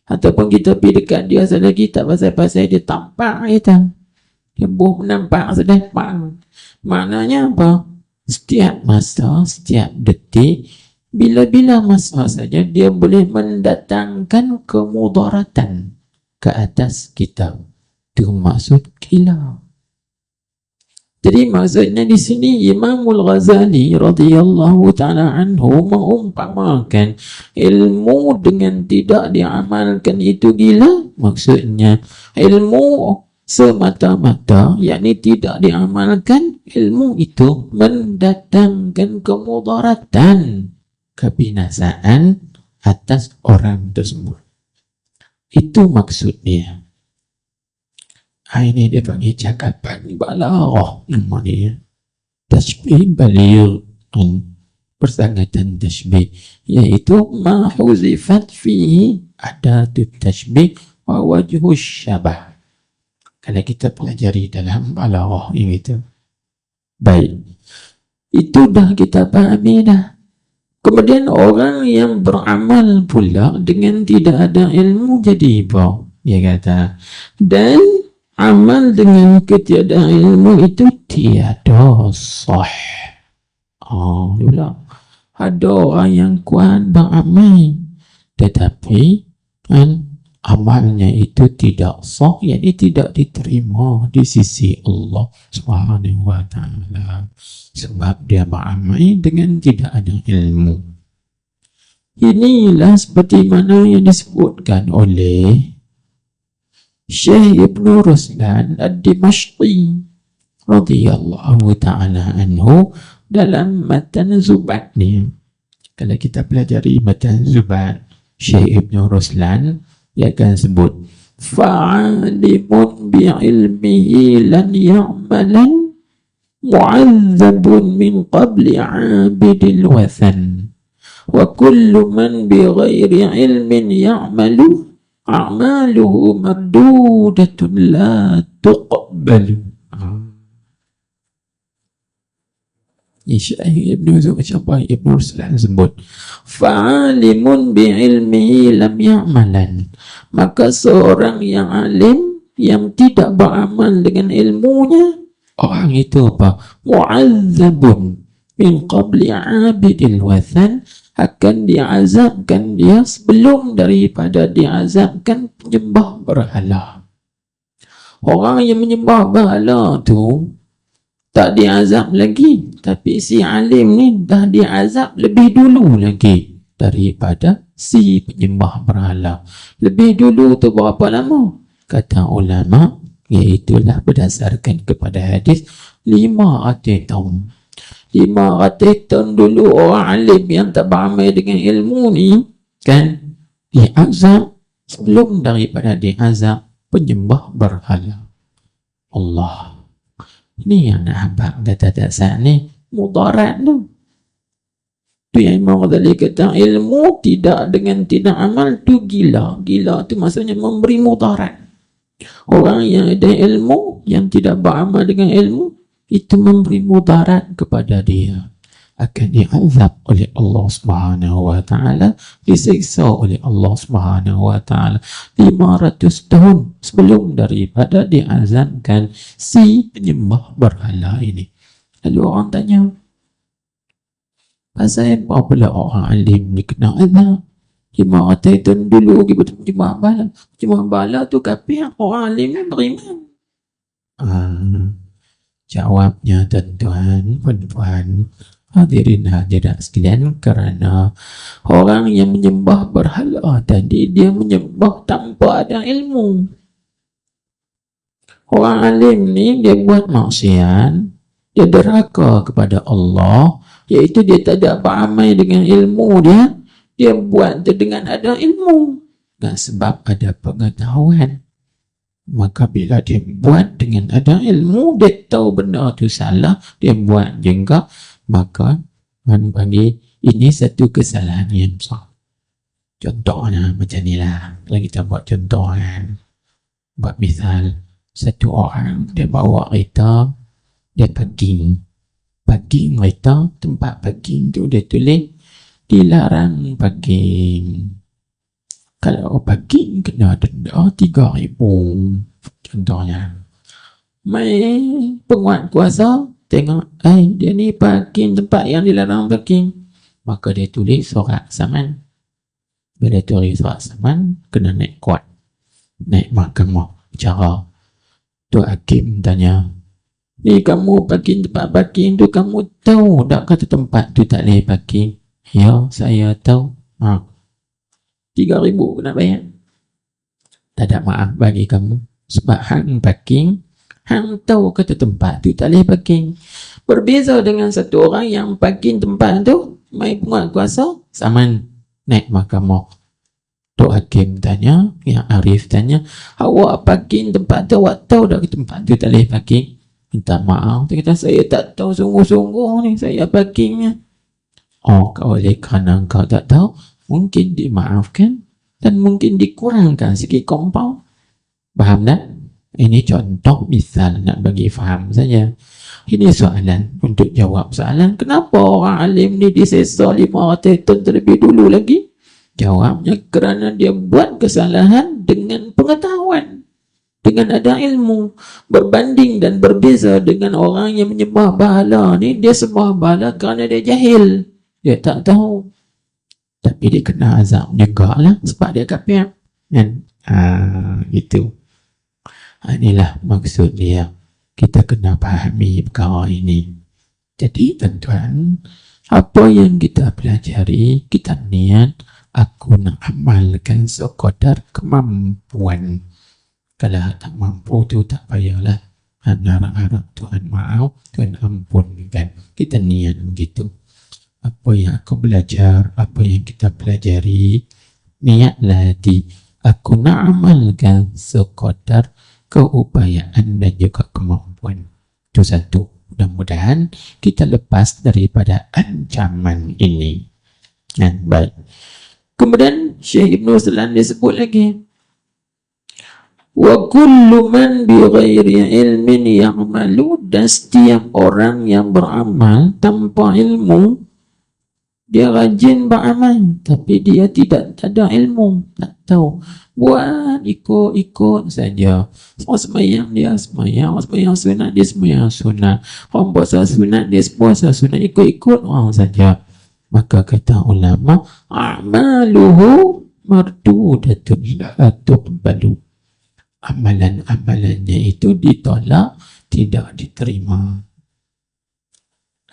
Ataupun kita pi dekat dia, selagi tak pasal-pasal dia tampak kita. Dia buh nampak sedang. Maknanya apa? Setiap masa, setiap detik, bila-bila masa saja, dia boleh mendatangkan kemudaratan ke atas kita. Itu maksud gila. Jadi maksudnya di sini Imamul Ghazali radhiyallahu ta'ala anhu mengumpamakan ilmu dengan tidak diamalkan itu gila. Maksudnya ilmu semata-mata, yakni tidak diamalkan, ilmu itu mendatangkan kemudaratan, kebinasaan atas orang tersebut. Itu maksudnya. Ini dia panggil cakapan balaghah, namanya tashbih baligh, persangatan tashbih, iaitu ma huzifat fihi adatut tashbih wa wajhu syabah. Kalau kita pelajari dalam balaghah itu. Baik, itu dah kita pahami dah. Kemudian orang yang beramal pula dengan tidak ada ilmu jadi apa? Dia kata, dan amal dengan ketiadaan ilmu itu tiada sah. Dia bilang, ada orang yang kuat beramal, tetapi amalnya itu tidak sah, yakni tidak diterima di sisi Allah Subhanahu wa ta'ala. Sebab dia beramal dengan tidak ada ilmu. Inilah seperti mana yang disebutkan oleh Syekh Ibn Ruslan Ad-Dimashqi radhiyallahu ta'ala anhu dalam Matan Zubat ni. Kalau kita pelajari Matan Zubat, Syekh Ibn Ruslan, dia akan sebut fa'alimun bi'ilmihi lan ya'malan mu'azzabun min qabli 'abidil wathan wa kullu man bighairi ilmin ya'malu a'maluhu mardudatun la tuqbalu. Syekh Ibn Ruslan sebut fa'alimun bi'ilmihi lam ya'malan, maka seorang yang alim yang tidak beramal dengan ilmunya, orang itu apa? Mu'azzabun min qabli 'abidil wathan, akan diazabkan dia sebelum daripada diazabkan penyembah berhala. Orang yang menyembah berhala tu tak diazab lagi, tapi si alim ni dah diazab lebih dulu lagi daripada si penyembah berhala. Lebih dulu tu berapa lama? Kata ulama, iaitulah berdasarkan kepada hadis 500 tahun. 500 tahun dulu orang alim yang tak beramal dengan ilmu ni kan diazab sebelum daripada diazab penyembah berhala. Allah, ini yang nak habaq kata dasar ni mudarat tu. Tu yang Imam Ghazali kata ilmu tidak dengan tidak amal tu gila. Gila tu maksudnya memberi mudarat. Orang yang ada ilmu yang tidak beramal dengan ilmu itu memberi mudarat kepada dia, akan diazab oleh Allah Subhanahu wa ta'ala, disiksa oleh Allah Subhanahu wa ta'ala 500 tahun sebelum daripada diazabkan si penyembah berhala ini. Lalu orang tanya, pasal apa pula orang alim ni kena azab? 500 tahun dulu kita penyembah berhala. Penyembah berhala tu kafir, orang alim ni beriman. Jawabnya tuan-tuan, puan-puan, hadirin hadirat sekalian, kerana orang yang menyembah berhala tadi, dia menyembah tanpa ada ilmu. Orang alim ni dia buat maksiat, dia derhaka kepada Allah, iaitu dia tak ada beramal dengan ilmu dia, Dia buat tu dengan ada ilmu, dan sebab ada pengetahuan. Maka bila dia buat dengan ada ilmu, dia tahu benda tu salah, dia buat juga, maka man bagi ini satu kesalahan yang besar. Contohnya macam ni lah, kalau kita buat contoh kan, buat misal satu orang dia bawa kereta, dia parking kereta, tempat parking tu dia tulis dilarang parking. Kalau parking kena denda 3,000 contohnya. Mai penguat kuasa tengok, dia ni parking tempat yang dilarang parking, maka dia tulis surat saman. Bila tulis surat saman, kena naik kuat, naik mahkamah bicara. Tu hakim tanya, ni kamu parking tempat parking tu, kamu tahu tak kata tempat tu tak boleh parking? Ya, saya tahu. 3,000 kena bayar. Tak ada maaf bagi kamu, sebab hang parking, hang tahu kata tempat tu tak boleh parking. Berbeza dengan satu orang yang parking tempat tu, mai penguat kuasa saman, naik mahkamah. Tok hakim tanya, yang Arif tanya, awak parking tempat tu, awak tahu tak tempat tu tak boleh parking? Minta maaf, dia kata saya tak tahu sungguh-sungguh ni saya parkingnya. Kau oleh kerana kau tak tahu, mungkin dimaafkan dan mungkin dikurangkan sikit kompau. Faham tak? Ini contoh misal nak bagi faham saja. Ini soalan, untuk jawab soalan, kenapa orang alim ni disesa 500 tahun terlebih dulu lagi? Jawabnya kerana dia buat kesalahan dengan pengetahuan, dengan ada ilmu. Berbanding dan berbeza dengan orang yang menyembah berhala ni, dia sembah berhala kerana dia jahil, dia tak tahu, tapi dia kena azab juga lah sebab dia kafir kan. Gitu. Inilah maksud dia, kita kena fahami perkara ini. Jadi tuan-tuan, apa yang kita pelajari, kita niat aku nak amalkan sekadar kemampuan. Kalau tak mampu tu tak payahlah harap-harap Tuhan maaf, Tuhan ampunkan. Kita niat begitu. Apa yang aku belajar, apa yang kita pelajari, niatlah aku nak amalkan sekadar keupayaan dan juga kemampuan. Itu satu. Mudah-mudahan kita lepas daripada ancaman ini. Baik. Kemudian Syekh Ibn Ruslan dia sebut lagi, wa kullu man bi ghairi ilmin ya'malu, dan setiap orang yang beramal tanpa ilmu, dia rajin beramal tapi dia tidak ada ilmu, tak tahu, buat ikut saja. Orang sembahyang dia sembahyang, orang sembahyang sunat dia sembahyang sunat, orang puasa sunat dia puasa sunat, ikut orang saja. Maka kata ulama, a'maluhu mardudatun la tuqbalu, amalan-amalannya itu ditolak, tidak diterima.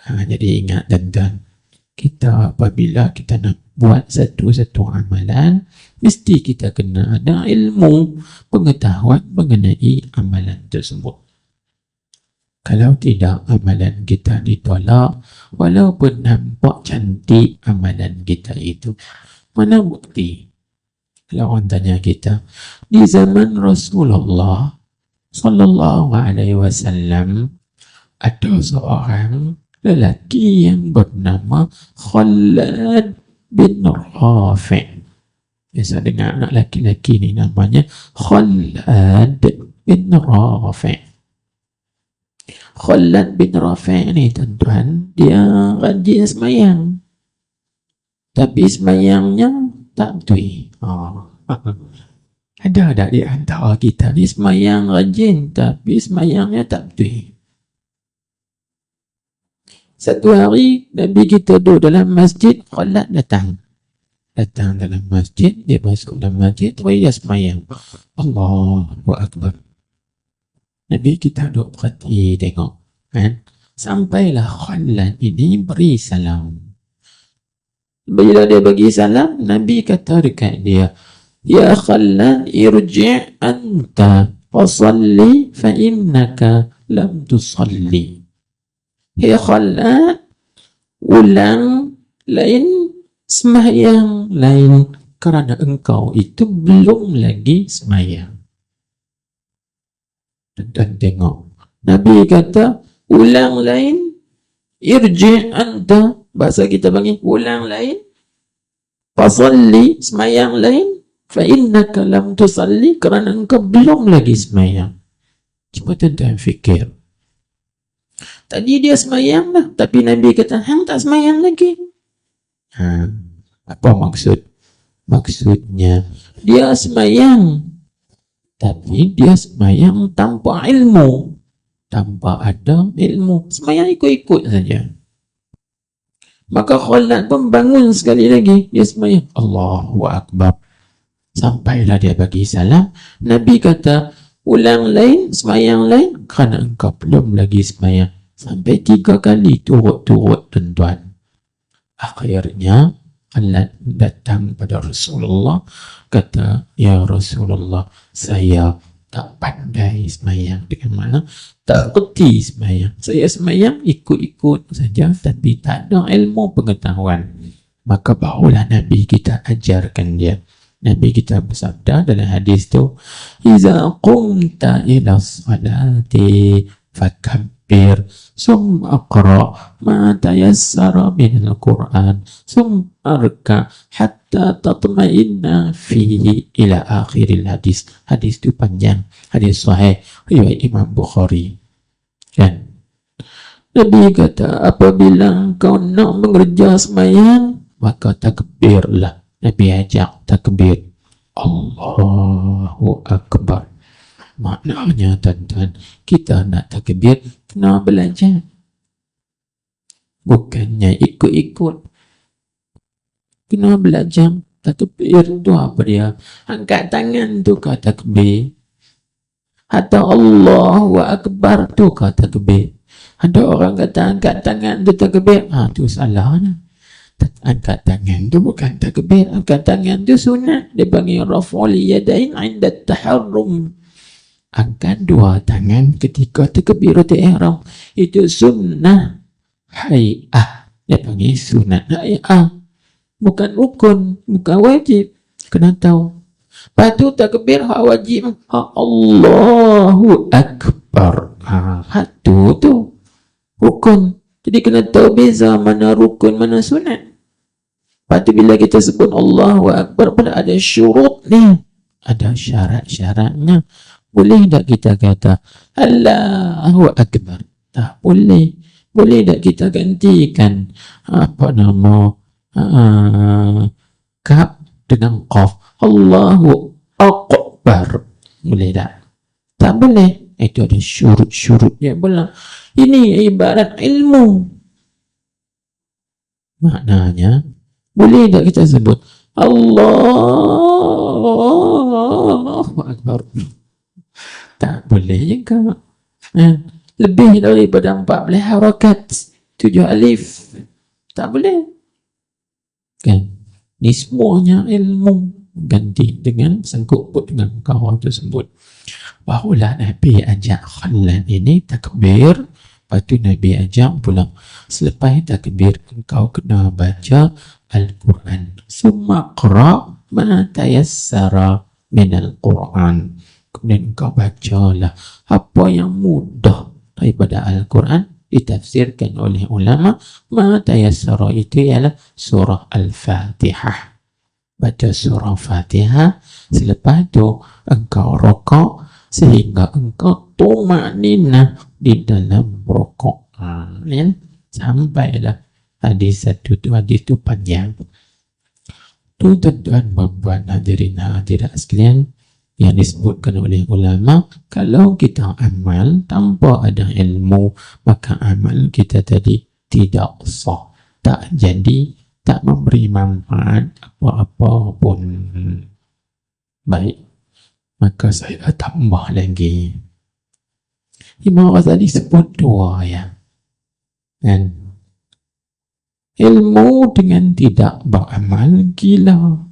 Jadi ingat tuan-tuan, kita apabila kita nak buat satu amalan, mesti kita kena ada ilmu, pengetahuan mengenai amalan tersebut. Kalau tidak, amalan kita ditolak, walaupun nampak cantik amalan kita itu. Mana bukti? Kalau orang tanya kita, di zaman Rasulullah sallallahu alaihi wasallam ada seorang lelaki yang bernama Khalad bin Rafi'. Biasa dengar anak lelaki ni namanya Khalad bin Rafi'. Khalad bin Rafi' ni tuan-tuan, dia rajin semayang, tapi semayangnya tak betul. Ada tak di antara kita ni semayang rajin tapi semayangnya tak betul? Satu hari Nabi kita duduk dalam masjid, Khalad datang dalam masjid, dia masuk dalam masjid, dia semayang. Allahu Akbar. Nabi kita duduk perhati tengok kan, sampailah Khalad ini beri salam. Bila dia bagi salam, Nabi kata dekat dia, ya Khalad, irji' anta fasalli fa innaka lam tusalli. Ya Khalad, ulang lain Sembahyang lain kerana engkau itu belum lagi sembahyang. Dan tengok, Nabi kata ulang lain, irji' anta, bahasa kita panggil ulang lain, fasalli, sembahyang lain, fa innaka lam tusalli, kerana engkau belum lagi sembahyang. Cuba tuan-tuan fikir, tadi dia sembahyang lah, tapi Nabi kata hang tak sembahyang lagi. Apa maksud? Maksudnya dia sembahyang, tapi dia sembahyang tanpa ilmu, tanpa ada ilmu, sembahyang ikut-ikut saja. Maka Khalad pun bangun sekali lagi, dia sembahyang Allahu Akbar, sampailah dia bagi salam. Nabi kata ulang lain, sembahyang lain, kerana engkau belum lagi sembahyang. Sampai 3 kali turut-turut, tuan-tuan. Akhirnya Khalad datang pada Rasulullah, kata, ya Rasulullah, saya tak pandai sembahyang. Dengan mana? Tak kerti sembahyang. Saya sembahyang ikut-ikut saja, tapi tak ada ilmu pengetahuan. Maka barulah Nabi kita ajarkan dia. Nabi kita bersabda dalam hadis tu, iza qumta ila salati fakabbir, sum aqra ma tayassara min al-Quran, sum arka hatta tatma'inna fihi, ila akhiril hadis. Hadis itu panjang, hadis sahih riwayat Imam Bukhari. Kan? Nabi kata apabila kau nak mengerja sembahyang, maka takbirlah. Nabi ajak takbir, Allahu Akbar. Maknanya tuan-tuan, kita nak takbir kena belajar, bukannya ikut-ikut. Kena belajar. Takbir tu apa dia? Angkat tangan tu kata takbir, atau Allahu Akbar tu kata takbir. Ada orang kata angkat tangan tu takbir, tu salah. Angkat tangan tu bukan takbir, angkat tangan tu sunat. Dia panggil raf'ul yadain 'inda taharrum. Angkat 2 tangan ketika takbiratul ihram, itu sunnah hay'ah. Dia panggil sunat hay'ah, bukan rukun, bukan wajib. Kena tahu. Lepas tu takbir hak wajib, Allahu Akbar, tu rukun. Jadi kena tahu beza mana rukun, mana sunat. Lepas tu bila kita sebut Allahu Akbar, pada ada syurut ni, ada syarat-syaratnya. Boleh tak kita kata Allahu Akbar? Tak boleh. Boleh tak kita gantikan apa nama kaf dengan qaf, Allahu Akbar? Boleh tak? Tak boleh. Itu ada syurut-syurut dia pula. Ini ibarat ilmu. Maknanya, boleh tak kita sebut Allahu Akbar? Tak boleh juga. Lebih daripada 14 harakat, 7 alif, tak boleh. Kan? Ini semuanya ilmu. Ganti dengan sangkut put dengan kawan tersebut. Barulah Nabi ajak Khalad ini takbir. Lepas tu Nabi ajak pula, selepas takbir engkau kena baca Al-Quran. Summa qra ma tayassara min Al-Quran. Kemudian engkau bacalah apa yang mudah daripada Al-Quran. Ditafsirkan oleh ulama, ma tayassara itu ialah surah Al-Fatihah. Baca surah Fatihah, selepas tu engkau rokok sehingga engkau tumakninah di dalam rokok. Sampailah hadis satu tu. Hadis tu panjang. Tu tuan-tuan perempuan hadirin hadirat sekalian yang disebutkan oleh ulama, kalau kita amal tanpa ada ilmu, maka amal kita tadi tidak sah, tak jadi, tak memberi manfaat apa-apa pun. Baik, maka saya tambah lagi. Imam Ghazali sebut 2 ya. Dan ilmu dengan tidak beramal gila.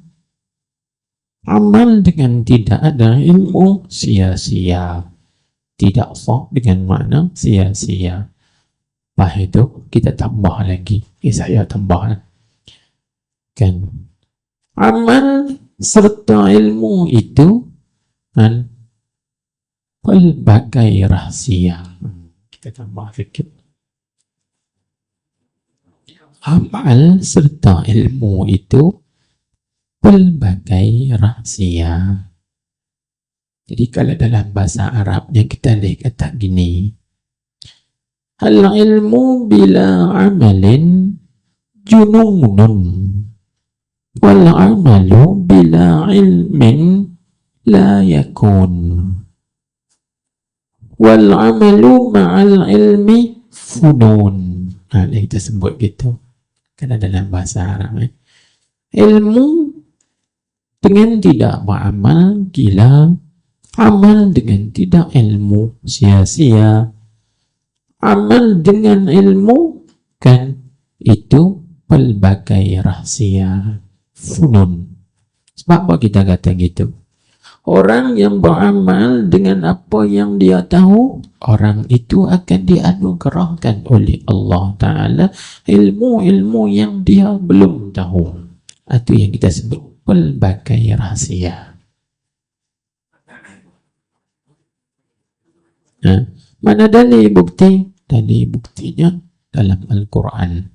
Amal dengan tidak ada ilmu sia-sia. Tidak sah dengan makna sia-sia. Lepas itu kita tambah lagi. Saya tambah. Kan amal serta ilmu itu kan pelbagai rahsia. Kita tambah fikir. Amal serta ilmu itu pelbagai rahsia. Jadi kalau dalam bahasa Arabnya kita lihat kata gini, al ilmu bila amalin jununun wal amalu bila ilmin la yakun wal amalu ma'al ilmi funun. Kita sebut gitu karena dalam bahasa Arab ilmu dengan tidak beramal gila, amal dengan tidak ilmu sia-sia, amal dengan ilmu kan itu pelbagai rahsia funun. Sebab apa kita kata gitu? Orang yang beramal dengan apa yang dia tahu, orang itu akan dianugerahkan oleh Allah Ta'ala ilmu-ilmu yang dia belum tahu. Itu yang kita sebut pelbagai rahsia. Mana dalil bukti? Dalil buktinya dalam Al-Quran.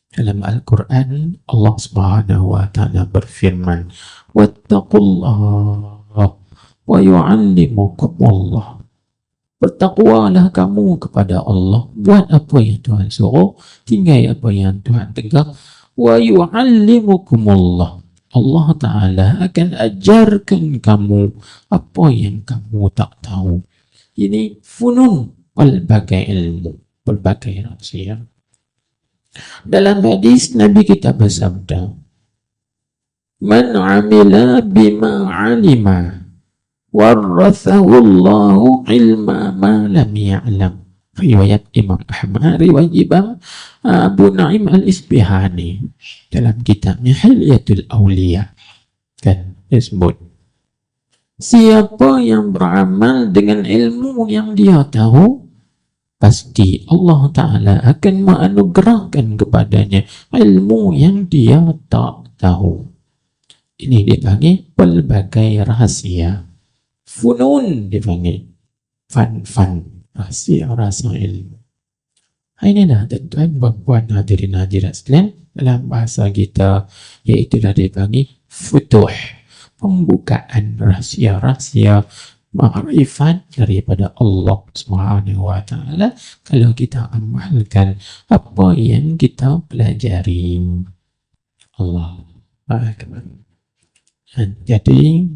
Dalam Al-Quran Allah Subhanahu wa Ta'ala berfirman, wattaqullaha wa yu'allimukumullah. Bertakwalah kamu kepada Allah, buat apa yang Tuhan suruh, tinggal apa yang Tuhan tegak. Wa yu'allimukumullah, Allah Ta'ala akan ajarkan kamu apa yang kamu tak tahu. Ini funun, pelbagai ilmu, pelbagai rahsia. Dalam hadis Nabi kita bersabda, man amila bima alima warathahu Allahu ilma ma lam ya'lam. Riwayat Imam Ahmad, riwayat Imam Abu Naim Al-Isbihani dalam kitabnya Hilyatul Awliya kan disebut, siapa yang beramal dengan ilmu yang dia tahu, pasti Allah Ta'ala akan menganugerahkan kepadanya ilmu yang dia tak tahu. Ini dipanggil pelbagai rahsia. Funun dipanggil. Fan, rahsia ilmu. Inilah tuan-tuan, puan-puan, hadirin hadirat sekalian, dalam bahasa kita, iaitu dah dipanggil futuh. Pembukaan rahsia-rahsia ma'rifat daripada Allah Subhanahu wa Ta'ala kalau kita amalkan apa yang kita pelajari. Allah Akbar. Jadi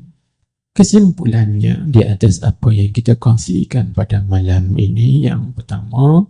kesimpulannya di atas apa yang kita kongsikan pada malam ini, yang pertama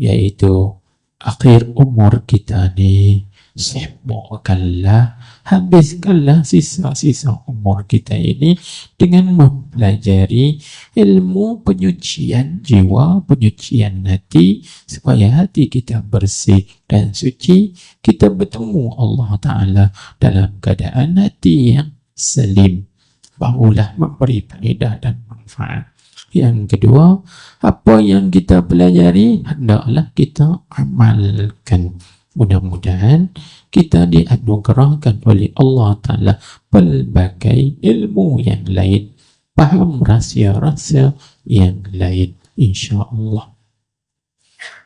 yaitu akhir umur kita ni sibukkanlah, habiskanlah sisa-sisa umur kita ini dengan mempelajari ilmu penyucian jiwa, penyucian hati, supaya hati kita bersih dan suci, kita bertemu Allah Ta'ala dalam keadaan hati yang salim, barulah memberi faedah dan manfaat. Yang kedua, apa yang kita pelajari hendaklah kita amalkan. Mudah-mudahan kita dianugerahkan oleh Allah Ta'ala pelbagai ilmu yang lain, faham rahsia-rahsia yang lain, insya-Allah.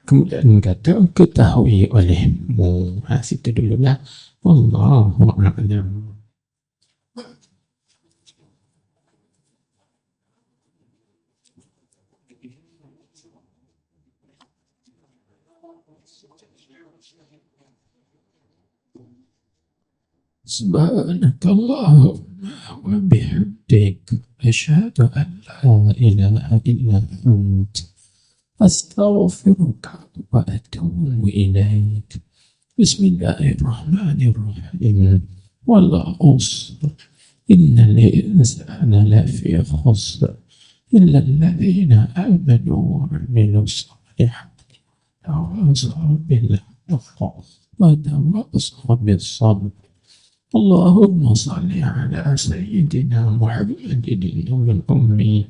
Kemudian kata ketahui olehmu. Situ dululah. Wallahu a'lam. Subhanakallahumma wa bihamdik, asyhadu an la ilaha illa anta, astaghfiruka wa atubu ilaik. Bismillahirrahmanirrahim. Wal 'ashr, innal insana lafi khusr, illa alladhina amanu wa 'amilus salihati tawasaw bil haqqi wa tawasaw bis sabr. Allahumma salli ala Sayyidina Muhammadin al-Ummi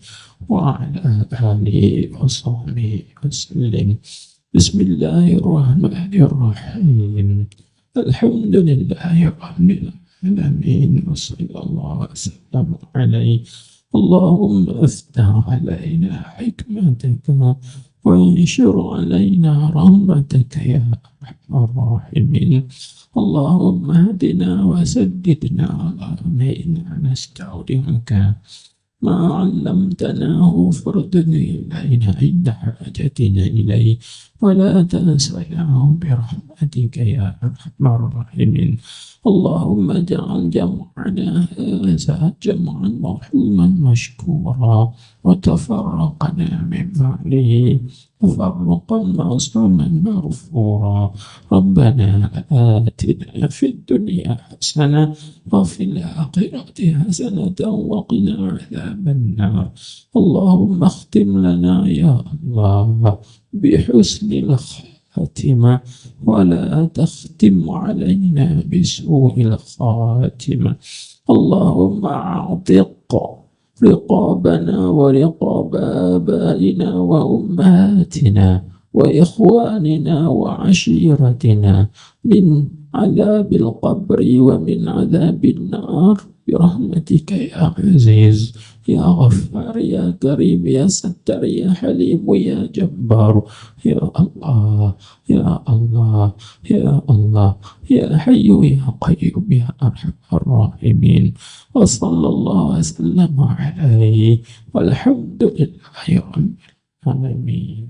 wa ala alihi wa sahbihi wa sallim. Bismillahirrahmanirrahim. الحمد لله رب العالمين وصلى الله وسلم عليه. اللهم افتح علينا حكمتك وانشر علينا رحمتك يا أرحم الراحمين. اللهم اهدنا وسددنا. اللهم إنا نستودعك ما علمتناه فردني إلينا عند حاجتنا إليه ولا تنسيناه برحمتك يا أرحم الراحمين. اللهم اجعل جمعنا هذا جمعا مرحوما مشكورا وتفرقنا من بعده تفرقا معصوما مغفورا. ربنا آتنا في الدنيا حسنة وفي الآخرة حسنة وقنا عذاب النار. اللهم اختم لنا يا الله بحسن الخاتمة ولا تختم علينا بسوء الخاتمة. اللهم اعتق رقابنا ورقاب آبائنا وأمهاتنا وإخواننا وعشيرتنا من عذاب القبر ومن عذاب النار برحمتك يا عزيز يا غفار يا كريم يا ستر يا حليم يا جبار. يا الله يا الله يا الله يا حي يا قيوم يا أرحم الراحمين. وصلى الله وسلم عليه والحمد لله رب العالمين.